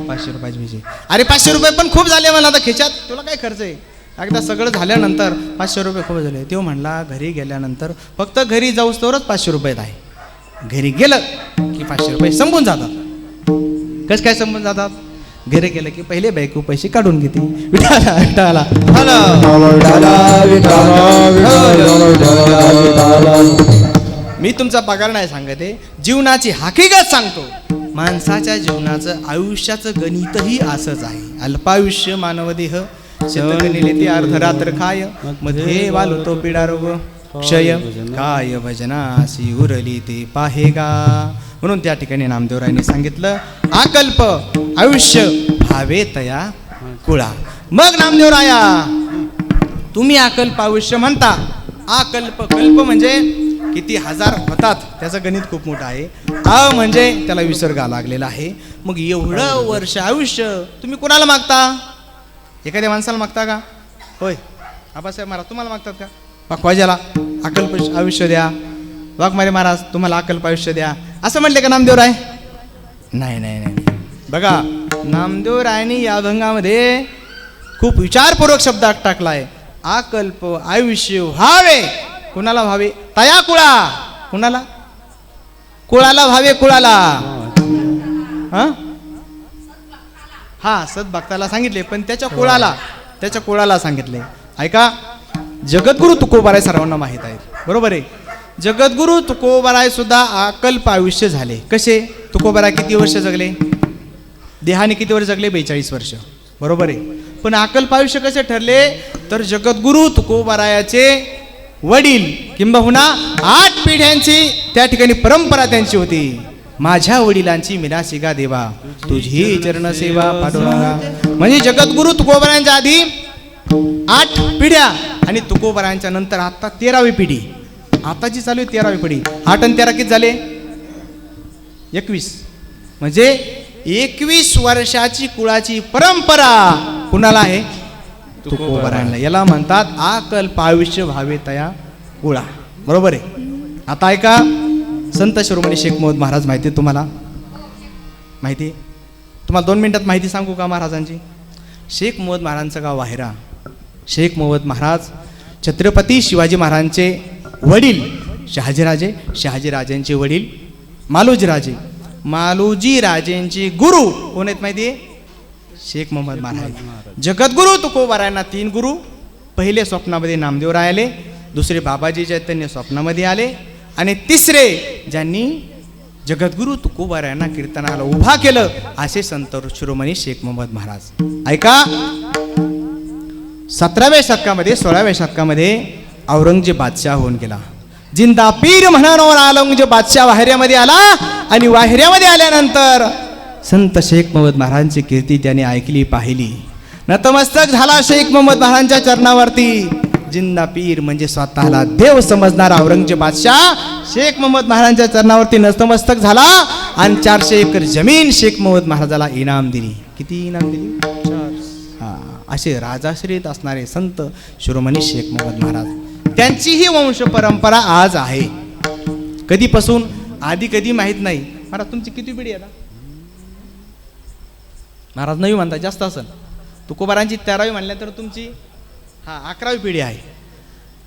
500 रुपयाची भिशी. अरे 500 रुपये पण खूप झाले मला आता खिशात, तुला काय खर्च आहे? एकदा सगळं झाल्यानंतर 500 रुपये खूप झाले. तो म्हणला घरी गेल्यानंतर फक्त घरी जाऊस तरच 500 रुपये आहे. घरी गेलं की 500 रुपये संपून जातात. कसं काय संपून जातात? घरी गेलं की पहिले बायको पैसे काढून घेते. विठाला विठाला मी तुमचा पगार नाही सांगते, जीवनाची हकीकत सांगतो. माणसाच्या जीवनाचं आयुष्याचं गणितही असंच आहे. अल्पायुष्य मानवदेह शतगणिले ते अर्धरात्र खाय, मध्ये वालतो पिडा रोग क्षय, काय भजनासी उरली ते पाहेगा. म्हणून त्या ठिकाणी नामदेवरायांनी सांगितलं अकल्प आयुष्य भावे तया कुळा. मग नामदेवराया तुम्ही अकल्प आयुष्य म्हणता. अकल्प कल्प म्हणजे किती हजार होतात, त्याचं गणित खूप मोठं आहे. म्हणजे त्याला विसर्गा लागलेला आहे. मग एवढं वर्ष आयुष्य तुम्ही कोणाला मागता? एखाद्या माणसाला मागता का? होय आबासाहेब महाराज तुम्हाला मागतात का? ख्वाजाला अकल्प आयुष्य द्या, वाघमारे महाराज तुम्हाला अकल्प आयुष्य द्या, असं म्हणले का नामदेवराय? नाही नाही नाही. बघा नामदेवरायांनी या अभंगामध्ये खूप विचारपूर्वक शब्द टाकलाय. अकल्प आयुष्य व्हावे. कुणाला व्हावे? तया कुळा. कुणाला? कुळाला व्हावे. कुळाला हा सद्भक्ताला सांगितले, पण त्याच्या कुळाला सांगितले. ऐका, जगद्गुरु तुकोबाराय सर्वांना माहीत आहे, बरोबर आहे. जगद्गुरु तुकोबाराय सुद्धा अकल्प आयुष्य झाले. कसे? तुकोबाराय किती वर्ष जगले? देहाने किती वर्ष जगले? 42 वर्ष, बरोबर आहे. पण अकल्प आयुष्य कसे ठरले? तर जगद्गुरु तुकोबारायाचे वडील किंबहुना 8 पिढ्यांची त्या ठिकाणी परंपरा त्यांची होती. माझ्या वडिलांची मिरासिगा देवा, तुझी चरण सेवा पाठवणारा. म्हणजे जगद्गुरु तुकोबारायांच्या आधी 8 पिढ्या आणि तुकोबारायांच्या नंतर आता 13वी पिढी. आताची चालू आहे 13वी पिढी. 8 आणि 13 किती झाले? 21. म्हणजे 21 वर्षाची कुळाची परंपरा कुणाला आहे? तुकोबारायांना. याला म्हणतात अकल्प आयुष्य भावे तया कुळा, बरोबर आहे. आता ऐका, संत शिरोमणी शेख मोहम्मद महाराज माहिती आहे तुम्हाला? माहिती? तुम्हाला 2 मिनिटात माहिती सांगू का महाराजांची? शेख मोहम्मद महाराजांचं गाव वाहेरा. शेख मोहम्मद महाराज छत्रपती शिवाजी महाराजांचे वडील शहाजीराजेंचे वडील मालोजीराजे. मालोजीराजेंचे गुरु कोण आहेत माहिती आहे? शेख मोहम्मद महाराज. जगद्गुरु तुकोबारायांना 3 गुरु. पहिले स्वप्नामध्ये नामदेवराय आले, दुसरे बाबाजी चैतन्य स्वप्नामध्ये आले, आणि तिसरे ज्यांनी जगद्गुरु तुकोबारायांना कीर्तनाला उभा केलं असे संत शिरोमणी शेख मोहम्मद महाराज. ऐका, 17व्या शतकामध्ये 16व्या शतकामध्ये औरंगजेब बादशाह होऊन गेला. जिंदा पीर म्हणून औरंगजेब बादशाह वाहेऱ्यामध्ये आला आणि वाहेऱ्यामध्ये आल्यानंतर संत शेख मोहम्मद महाराजांची कीर्ती त्याने ऐकली पाहिली. नतमस्तक झाला शेख मोहम्मद महाराजांच्या चरणावरती. जिंदा पीर म्हणजे स्वतःला देव समजणारा औरंगजेब बादशाह शेख मोहम्मद महाराजांच्या चरणावरती नतमस्तक झाला आणि 400 एकर जमीन शेख मोहम्मद महाराजाला इनाम दिली. किती इनाम दिली? 4. असे राजाश्रीत असणारे संत शिरोमणी शेख मोहम्मद महाराज, त्यांची ही वंश परंपरा आज आहे. कधीपासून, आधी कधी माहीत नाही. महाराज तुमची किती पिढी आहे? महाराज नवी म्हणता, जास्त असेल. तुकोबारांची 13वी म्हणल्यानंतर तुमची 11वी पिढी आहे.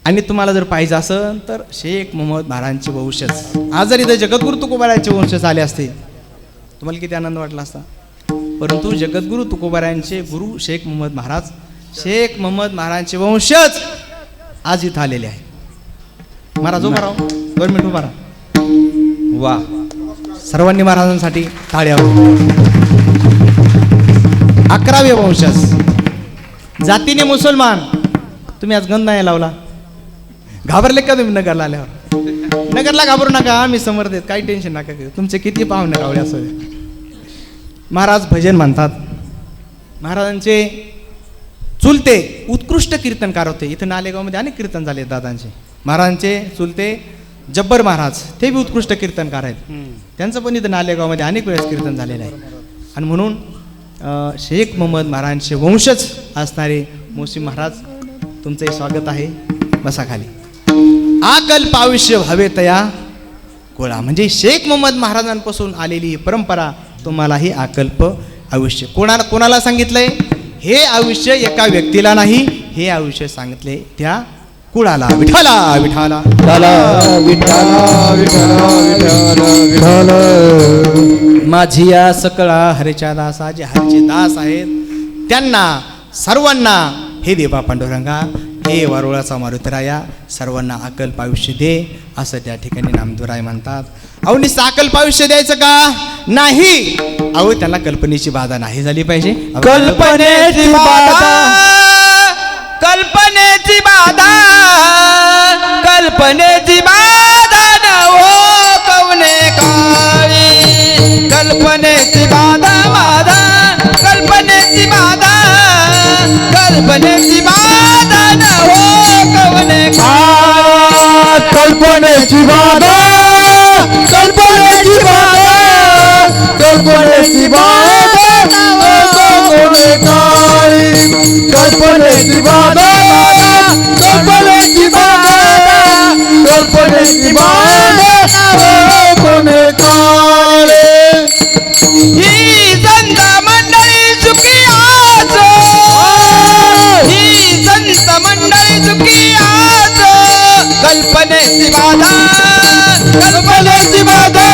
आणि तुम्हाला जर पाहिजे असेल तर शेख मोहम्मद महाराजांचे वंशज आज जर इथं जगद्गुरु तुकोबारायांचे वंशज आले असते, तुम्हाला किती आनंद वाटला असता. परंतु जगद्गुरु तुकोबारायांचे गुरु शेख मोहम्मद महाराज, शेख मोहम्मद महाराजांचे वंशज आज इथं आलेले आहे. महाराज उभा राहा, 2 मिनिट उभा राहा. वा, सर्वांनी महाराजांसाठी टाळ्या. 11वे वंशज, जातीने मुसलमान. तुम्ही आज गंध नाही लावला, घाबरले का तुम्ही नगरला आल्यावर? नगरला घाबरू नका, आम्ही समर्थ आहेत, काही टेन्शन नका घेऊ. तुमचे किती पाहुणे रावले असं. महाराज भजन म्हणतात. महाराजांचे चुलते उत्कृष्ट कीर्तनकार होते. इथं नालेगावमध्ये अनेक कीर्तन झाले दादांचे. महाराजांचे चुलते जब्बर महाराज, ते बी उत्कृष्ट कीर्तनकार आहेत. त्यांचं पण इथं नालेगावमध्ये अनेक वेळेस कीर्तन झालेलं आहे. आणि म्हणून शेख मोहम्मद महाराजांचे वंशज असणारे मोसी महाराज, तुमचंही स्वागत आहे. बसा खाली. आकल्प आयुष्य व्हावे तया कोळा, म्हणजे शेख मोहम्मद महाराजांपासून आलेली ही परंपरा तुम्हालाही आकल्प आयुष्य. कोणाला सांगितलंय हे आयुष्य? एका व्यक्तीला नाही, हे आयुष्य सांगितले त्या कुळाला. विठाला विठाला माझी या सकळा हरेच्या दासा, जे हरेचे दास आहेत त्यांना सर्वांना हे देवा पांडुरंगा, हे वारुळाचा मारुतराया, सर्वांना अकल्प आयुष्य दे, असं त्या ठिकाणी नामदेवराय म्हणतात. अहो नुसतं अकल्प आयुष्य द्यायचं का? नाही. अहो त्यांना कल्पनेची बाधा नाही झाली पाहिजे. कल्पनेची बाधा, कल्पनेची बाधा, कल्पनेची बाधा न हो कवने काळी. कल्पनेची बाधा बाधा, कल्पनेची बाधा, कल्पनेची बाधा न हो कवने काळी. कल्पनेची बाधा, कल्पनेची बाधा, कल्पनेची बाधा, कल्पनेची बाधा, कल्पनेची बाधा, कल्पनेची बाधा, कोणे काळे. ही संत मंडळी चुकी आज, ही संत मंडळी चुकी आज. कल्पनेची बाधा, कल्पनेची बाधा,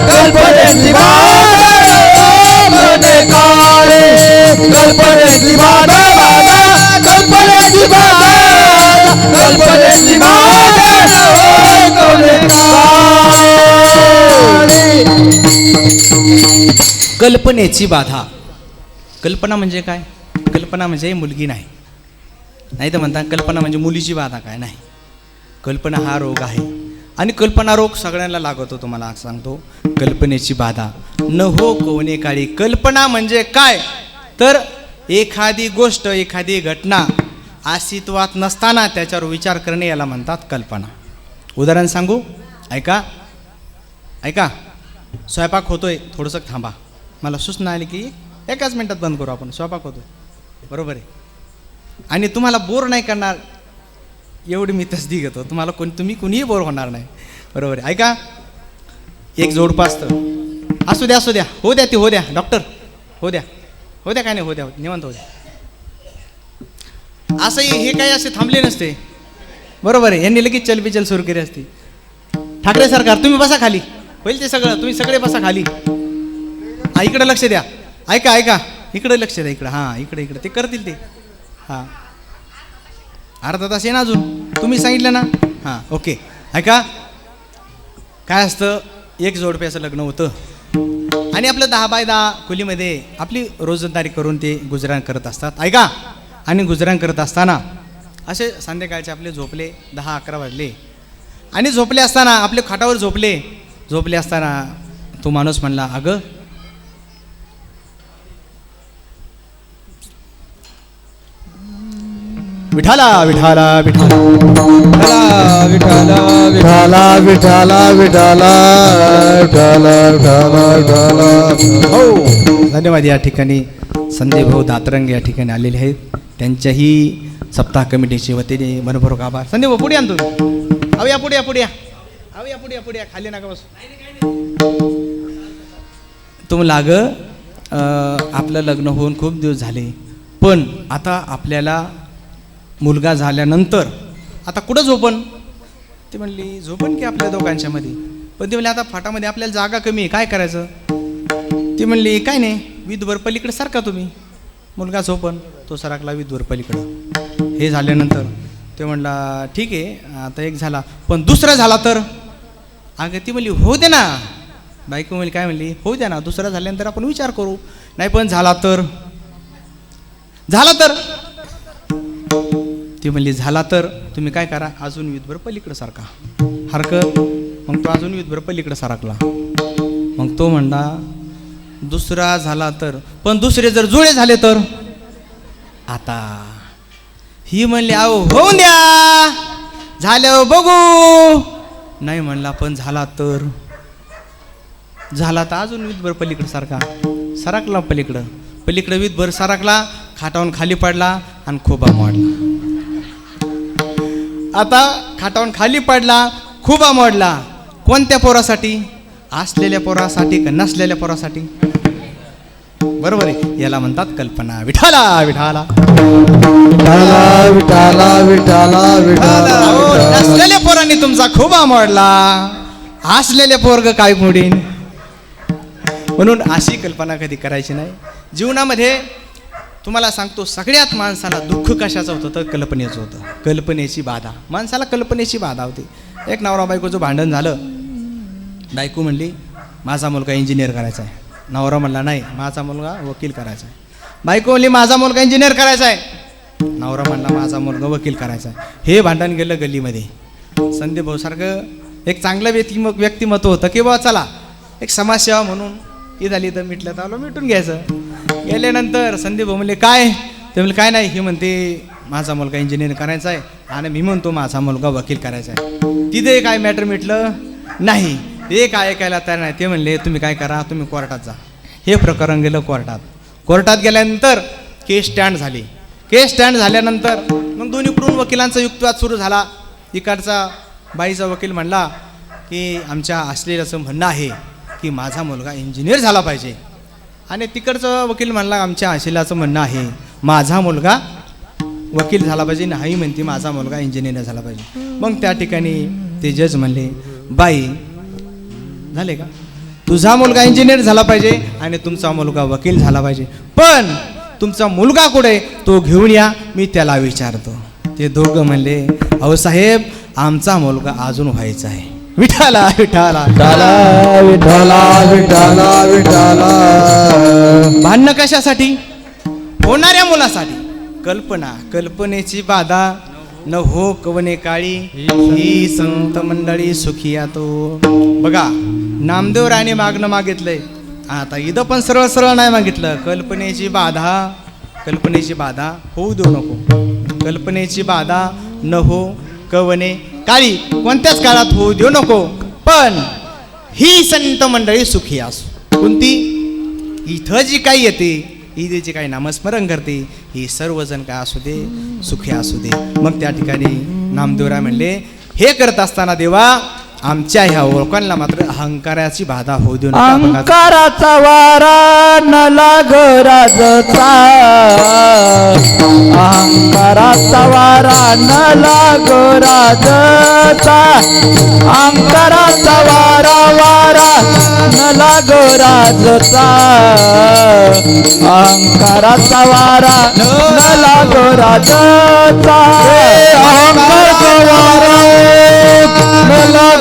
कल्पनेची बाधा, कोणे काळे. कल्पनेची बाधा, कल्पनेची बाधा, कल्पनेची बाधा, कोणे काळे. कल्पनेची बाधा. कल्पना म्हणजे काय? कल्पना म्हणजे मुलगी नाही, नाही तर म्हणता कल्पना म्हणजे मुलीची बाधा. काय नाही, कल्पना हा रोग आहे आणि कल्पना रोग सगळ्यांना लागतो. तुम्हाला सांगतो, कल्पनेची बाधा न हो कोणे काळी. कल्पना म्हणजे काय तर एखादी गोष्ट, एखादी घटना अस्तित्वात नसताना त्याच्यावर विचार करणे, याला म्हणतात कल्पना. उदाहरण सांगू, ऐका ऐका. स्वयंपाक होतोय, थोडंसं थांबा, मला सूचना आली की 1 मिनिटात बंद करू आपण. स्वयंपाक होतोय, बरोबर आहे. आणि तुम्हाला बोर नाही करणार एवढी मी तसदी घेतो. तुम्ही कुणीही बोर होणार नाही, बरोबर आहे. ऐका, एक जोडपं असतं. असू द्या असू द्या, हो द्या ती, हो द्या डॉक्टर, हो द्या हो द्या, काय नाही, हो द्या, निवांत हो द्या. असंही हे काही असे थांबले नसते, बरोबर आहे. यांनी लगेच चलबिचल सुरू केली असती. ठाकरे सरकार तुम्ही बसा खाली, होईल ते सगळं, तुम्ही सगळे बसा खाली. हा इकडे लक्ष द्या. ऐका ऐका, इकडे लक्ष द्या, इकडं. हां इकडे इकडे ते करतील ते. हां अर्धा तास आहे ना अजून, तुम्ही सांगितलं ना. हां ओके. ऐका, काय असतं, एक जोडप्याचं लग्न होतं आणि आपलं 10 बाय 10 खोलीमध्ये आपली रोजंदारी करून ते गुजराण करत असतात. ऐका, आणि गुजराण करत असताना असे संध्याकाळचे आपले झोपले 10-11 वाजले आणि झोपले असताना आपले खाटावर झोपले असताना तो माणूस म्हणला, अगं विठाला विठाला विठाला विठाला विठाला विठाला विठाला विठाला विठाला विठाला. हो, धन्यवाद. या ठिकाणी संजय भाऊ दातरंग या ठिकाणी आलेले आहेत. त्यांच्याही सप्ताह कमिटीच्या वतीने मनपूर्वक आभार. संजय भाऊ पुढे आणतो. अहो या पुढे या पुढे या. अहो या पुढे या पुढे या. खाली नका बसू. तुम लाग आपलं लग्न होऊन खूप दिवस झाले, पण आता आपल्याला मुलगा झाल्यानंतर आता कुठं झोपण? ते म्हणली झोपण की आपल्या दोघांच्या मध्ये. पण ते म्हणले आता फाटामध्ये आपल्याला जागा कमी आहे, काय करायचं? ती म्हणली काय नाही, विधवर पलीकडे सारखा तुम्ही. मुलगा झोपण, तो सरकला विधवर पलीकडं. हे झाल्यानंतर ते म्हणला ठीक आहे, आता एक झाला, पण दुसरा झाला तर? अगं ती म्हणली होऊ दे ना. बायको म्हणली काय म्हणली, होऊ द्या ना, दुसरा झाल्यानंतर आपण विचार करू. नाही पण झाला तर? ती म्हणली झाला तर तुम्ही काय करा, अजून विधभर पलीकडं सारखा. हरकत. मग तो अजून विधभर पलीकडं सारकला. मग तो म्हणला दुसरा झाला तर, पण दुसरे जर जुळे झाले तर? आता ही म्हणली अहो होऊन द्या, झाल्यावर बघू. नाही म्हणला पण झाला तर? झाला तर अजून विधभर पलीकडं सारखा. सरकला पलीकडं विधभर सरकला, खाटावून खाली पडला आणि खोबा मोडला. आता खाटावून खाली पडला, खुबा मोडला. कोणत्या पोरासाठी? असलेल्या पोरासाठी का नसलेल्या पोरासाठी? बरोबर आहे. याला म्हणतात कल्पना. विठाला विठाला विठाला विठाला विठाला विठाला. नसलेल्या पोरांनी तुमचा खुबा मोडला, असलेल्या पोरग काय मोडीन? म्हणून अशी कल्पना कधी करायची नाही जीवनामध्ये. तुम्हाला सांगतो, सगळ्यात माणसाला दुःख कशाचं होतं तर कल्पनेचं होतं. कल्पनेची बाधा, माणसाला कल्पनेची बाधा होती. एक नवरा बायकोचं भांडण झालं. बायको म्हणली माझा मुलगा इंजिनियर करायचा आहे. नवरा म्हणला नाही, माझा मुलगा वकील करायचा आहे. बायको म्हणली माझा मुलगा इंजिनियर करायचा आहे. नवरा म्हणला माझा मुलगा वकील करायचा आहे. हे भांडण गेलं गल्लीमध्ये. संदीप भाऊसारखं एक चांगलं व्यक्तिमत्व होतं की बाबा चला एक समाजसेवा म्हणून ही झाली तर मिटलं तर मिटून घ्यायचं. गेल्यानंतर संदीप भाऊ म्हणले काय? ते म्हणले काय नाही, हे म्हणते माझा मुलगा इंजिनियर करायचा आहे आणि मी म्हणतो माझा मुलगा वकील करायचा आहे. तिथे काय मॅटर मिटलं नाही. ते काय ऐकायला तयार नाही. ते म्हणले तुम्ही काय करा, तुम्ही कोर्टात जा. हे प्रकरण गेलं कोर्टात गेल्यानंतर केस स्टँड झाली. केस स्टँड झाल्यानंतर मग दोन्हीकडून वकिलांचा युक्तिवाद सुरू झाला. इकडचा बाईचा वकील म्हणला की आमच्या असलेल्याचं म्हणणं आहे की माझा मुलगा इंजिनियर झाला पाहिजे, आणि तिकडचं वकील म्हणला आमच्या आशिलाचं म्हणणं आहे माझा मुलगा वकील झाला पाहिजे. नाही म्हणते माझा मुलगा इंजिनियर झाला पाहिजे. मग त्या ठिकाणी ते जज म्हणले बाई झाले का, तुझा मुलगा इंजिनियर झाला पाहिजे आणि तुमचा मुलगा वकील झाला पाहिजे, पण तुमचा मुलगा कुठे तो घेऊन या, मी त्याला विचारतो. ते दोघं म्हणले अहो साहेब आमचा मुलगा अजून व्हायचा आहे. विठाला विठाला विठाला विठाला विठाला विठाला. भांडणं कशासाठी? होणाऱ्या मुलासाठी. कल्पनेची बाधा न हो कवने काळी, ही संत मंडळी सुखी तो. बघा नामदेव राणे मागणं मागितलंय, आता इथं पण सरळ सरळ नाही मागितलं. कल्पनेची बाधा होऊ देऊ नको. कल्पनेची बाधा न हो कवने काळी, कोणत्याच काळात होऊ देऊ नको, पण ही संत मंडळी सुखी असो. कोणती? इथं जी काही येते, इथे जे काही नामस्मरण करते, ही सर्वजण काय असू दे सुखी असू दे. मग त्या ठिकाणी नामदेवराय म्हणले हे करत असताना देवा आमच्या ह्या ओळखांना मात्र अहंकाराची बाधा होऊ देऊ नका. अहंकाराचा वारा न लाग राजचा, अहंकाराचा वारा न लाग राजचा, अहंकाराचा वारा न लाग राजचा, अहंकाराचा वारा न लाग राजचा, अहंकाराचा वारा न लाग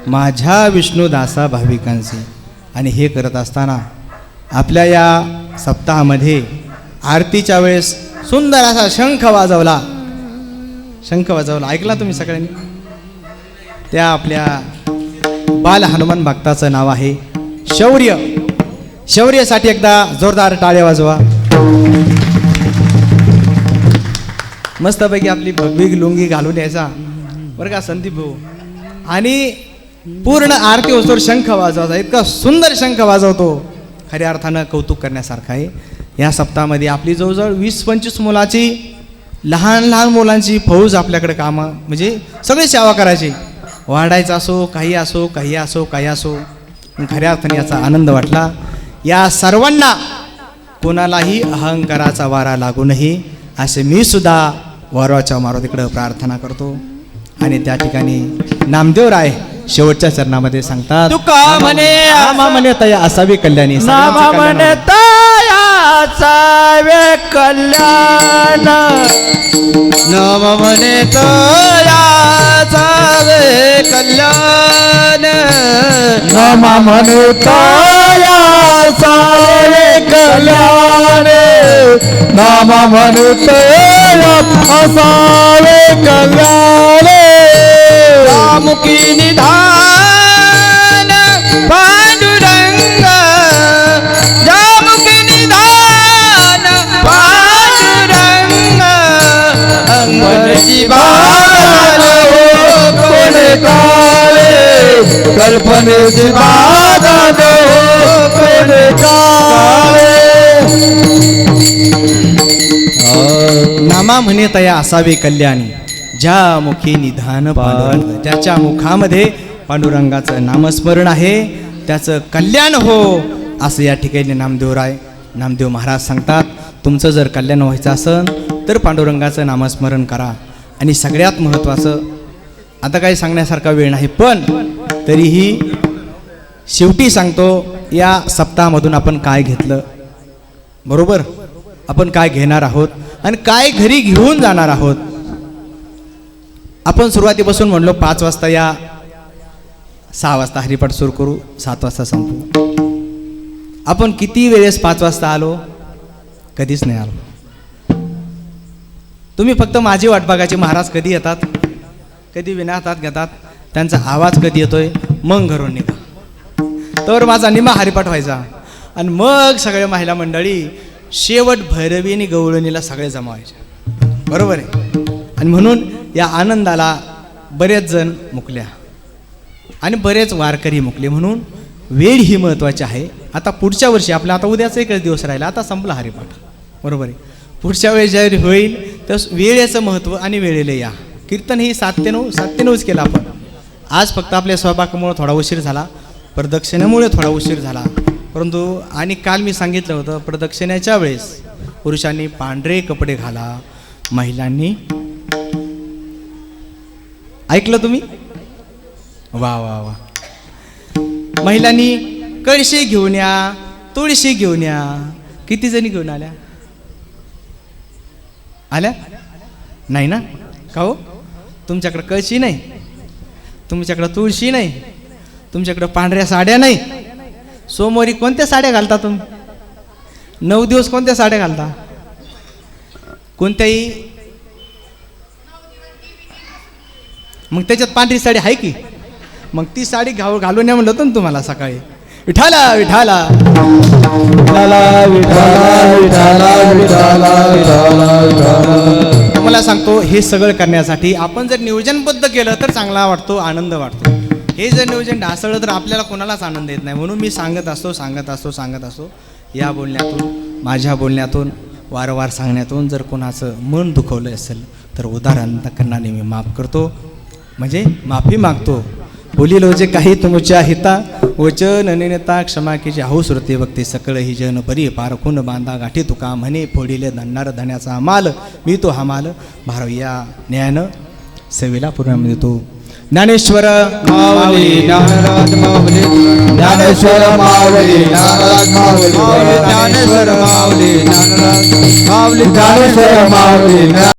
माझ्या विष्णुदासा भाविकांचे. आणि हे करत असताना आपल्या या सप्ताहामध्ये आरतीच्या वेळेस सुंदर असा शंख वाजवला. ऐकला तुम्ही सगळ्यांनी? त्या आपल्या बाल हनुमान भक्ताचं नाव आहे शौर्य. शौर्यसाठी एकदा जोरदार टाळ्या वाजवा. मस्तपैकी आपली भगवी लुंगी घालून यायचा बरं का संदीप भाऊ. आणि पूर्ण आरती होतोर शंख वाजवायचा. इतका सुंदर शंख वाजवतो, खऱ्या अर्थानं कौतुक करण्यासारखं आहे. या सप्ताहामध्ये आपली जवळजवळ 20-25 मुलाची, लहान लहान मुलांची फौज आपल्याकडे कामं, म्हणजे सगळी सेवा करायची. वाढायचं असो, काही असो, काही असो, काही असो. खऱ्या अर्थाने याचा आनंद वाटला. या सर्वांना कोणालाही अहंकाराचा वारा लागू नये असे मी सुद्धा वारवाच्या मारुतीकडे प्रार्थना करतो. आणि त्या ठिकाणी नामदेवराय शेवटच्या चरणामध्ये सांगतात, तुका म्हणे नामा म्हणे तया असावी कल्याणी. नामा म्हणे तया असावे कल्याण. नाम म्हणे तया असावे कल्याण. नामा म्हणे तया असावे कल्याण. नामा म्हणे तया असावे कल्याण. मुखी निधान पांडुरंग. जामुखी निधान पांडुरंग. अंगणची बाण कोण काळे. कल्पनेची बाण कोण काळे. नामा म्हणे तया असावे कल्याणी. ज्या मुखी निधान पांडुरंग. ज्याच्या मुखामध्ये पांडुरंगाचं नामस्मरण आहे त्याचं कल्याण हो, असं या ठिकाणी नामदेव महाराज सांगतात. तुमचं जर कल्याण व्हायचं असेल तर पांडुरंगाचं नामस्मरण करा. आणि सगळ्यात महत्त्वाचं, आता काही सांगण्यासारखा वेळ नाही, पण तरीही शेवटी सांगतो, या सप्ताहामधून आपण काय घेतलं, बरोबर, आपण काय घेणार आहोत आणि काय घरी घेऊन जाणार आहोत. आपण सुरुवातीपासून म्हणलो 5 वाजता या, 6 वाजता हरिपाठ सुरू करू, 7 वाजता संपू. आपण किती वेळेस 5 वाजता आलो? कधीच नाही आलो. तुम्ही फक्त माझी वाट बघायची, महाराज कधी येतात, कधी विना हातात घेतात, त्यांचा आवाज कधी येतोय, मग घरून निघा. तर माझा निमा हरिपाठ व्हायचा. आणि मग सगळ्या महिला मंडळी शेवट भैरवी आणि गवळणीला सगळे जमा व्हायचे, बरोबर आहे. आणि म्हणून या आनंदाला बरेच जण मुकल्या आणि बरेच वारकरी मुकले. म्हणून वेळ ही महत्त्वाची आहे. आता पुढच्या वर्षी आपला, आता उद्याचा एकच दिवस राहिला, आता संपला हरिपाठ, बरोबर आहे. पुढच्या वेळेस ज्यावेळी होईल तर वेळेचं महत्त्व आणि वेळेला या. कीर्तन ही 7 ते 9 केलं आपण. आज फक्त आपल्या स्वयंपाकामुळे थोडा उशीर झाला, प्रदक्षिणेमुळे थोडा उशीर झाला, परंतु आणि काल मी सांगितलं होतं प्रदक्षिणेच्या वेळेस पुरुषांनी पांढरे कपडे घाला, महिलांनी, ऐकलं तुम्ही? वा वा वा. महिलांनी कळशी घेऊन या, तुळशी घेऊन या. किती जणी घेऊन आल्या? नाही ना? का हो? तुमच्याकडं कळशी नाही, तुमच्याकडं तुळशी नाही, तुमच्याकडं पांढऱ्या साड्या नाही. सोमवारी कोणत्या साड्या घालता तुम्ही? 9 दिवस कोणत्या साड्या घालता? कोणत्याही. मग त्याच्यात पांढरी साडी आहे की? मग ती साडी घालून या म्हणलं होतं ना तुम्हाला सकाळी. विठाला विठाला तुम्हाला सांगतो, हे सगळं करण्यासाठी आपण जर नियोजनबद्ध केलं तर चांगला वाटतो, आनंद वाटतो. हे जर नियोजन ढासळलं तर आपल्याला कोणालाच आनंद येत नाही. म्हणून मी सांगत असतो या बोलण्यातून, माझ्या बोलण्यातून, वारंवार सांगण्यातून जर कोणाचं मन दुखवलं असेल तर उदाहरण करण्याने मी माफ करतो, म्हणजे माफी मागतो. बोलिलो जे काही तुमच्या हिता, वचन नेता क्षमा की जे हाऊ श्रुती भक्ती सकळ ही जन बरी पारखून बांधा गाठी तुका म्हणे फोडिले धनणार धन्याचा माल मी तो हा माल भारव या न्यायानं सेवेला पूर्ण देतो. ज्ञानेश्वर माऊली ज्ञानराज माऊली, ज्ञानेश्वर माऊली ज्ञानराज माऊली, ज्ञानेश्वर माऊली ज्ञानराज माऊली, ज्ञानेश्वर माऊली.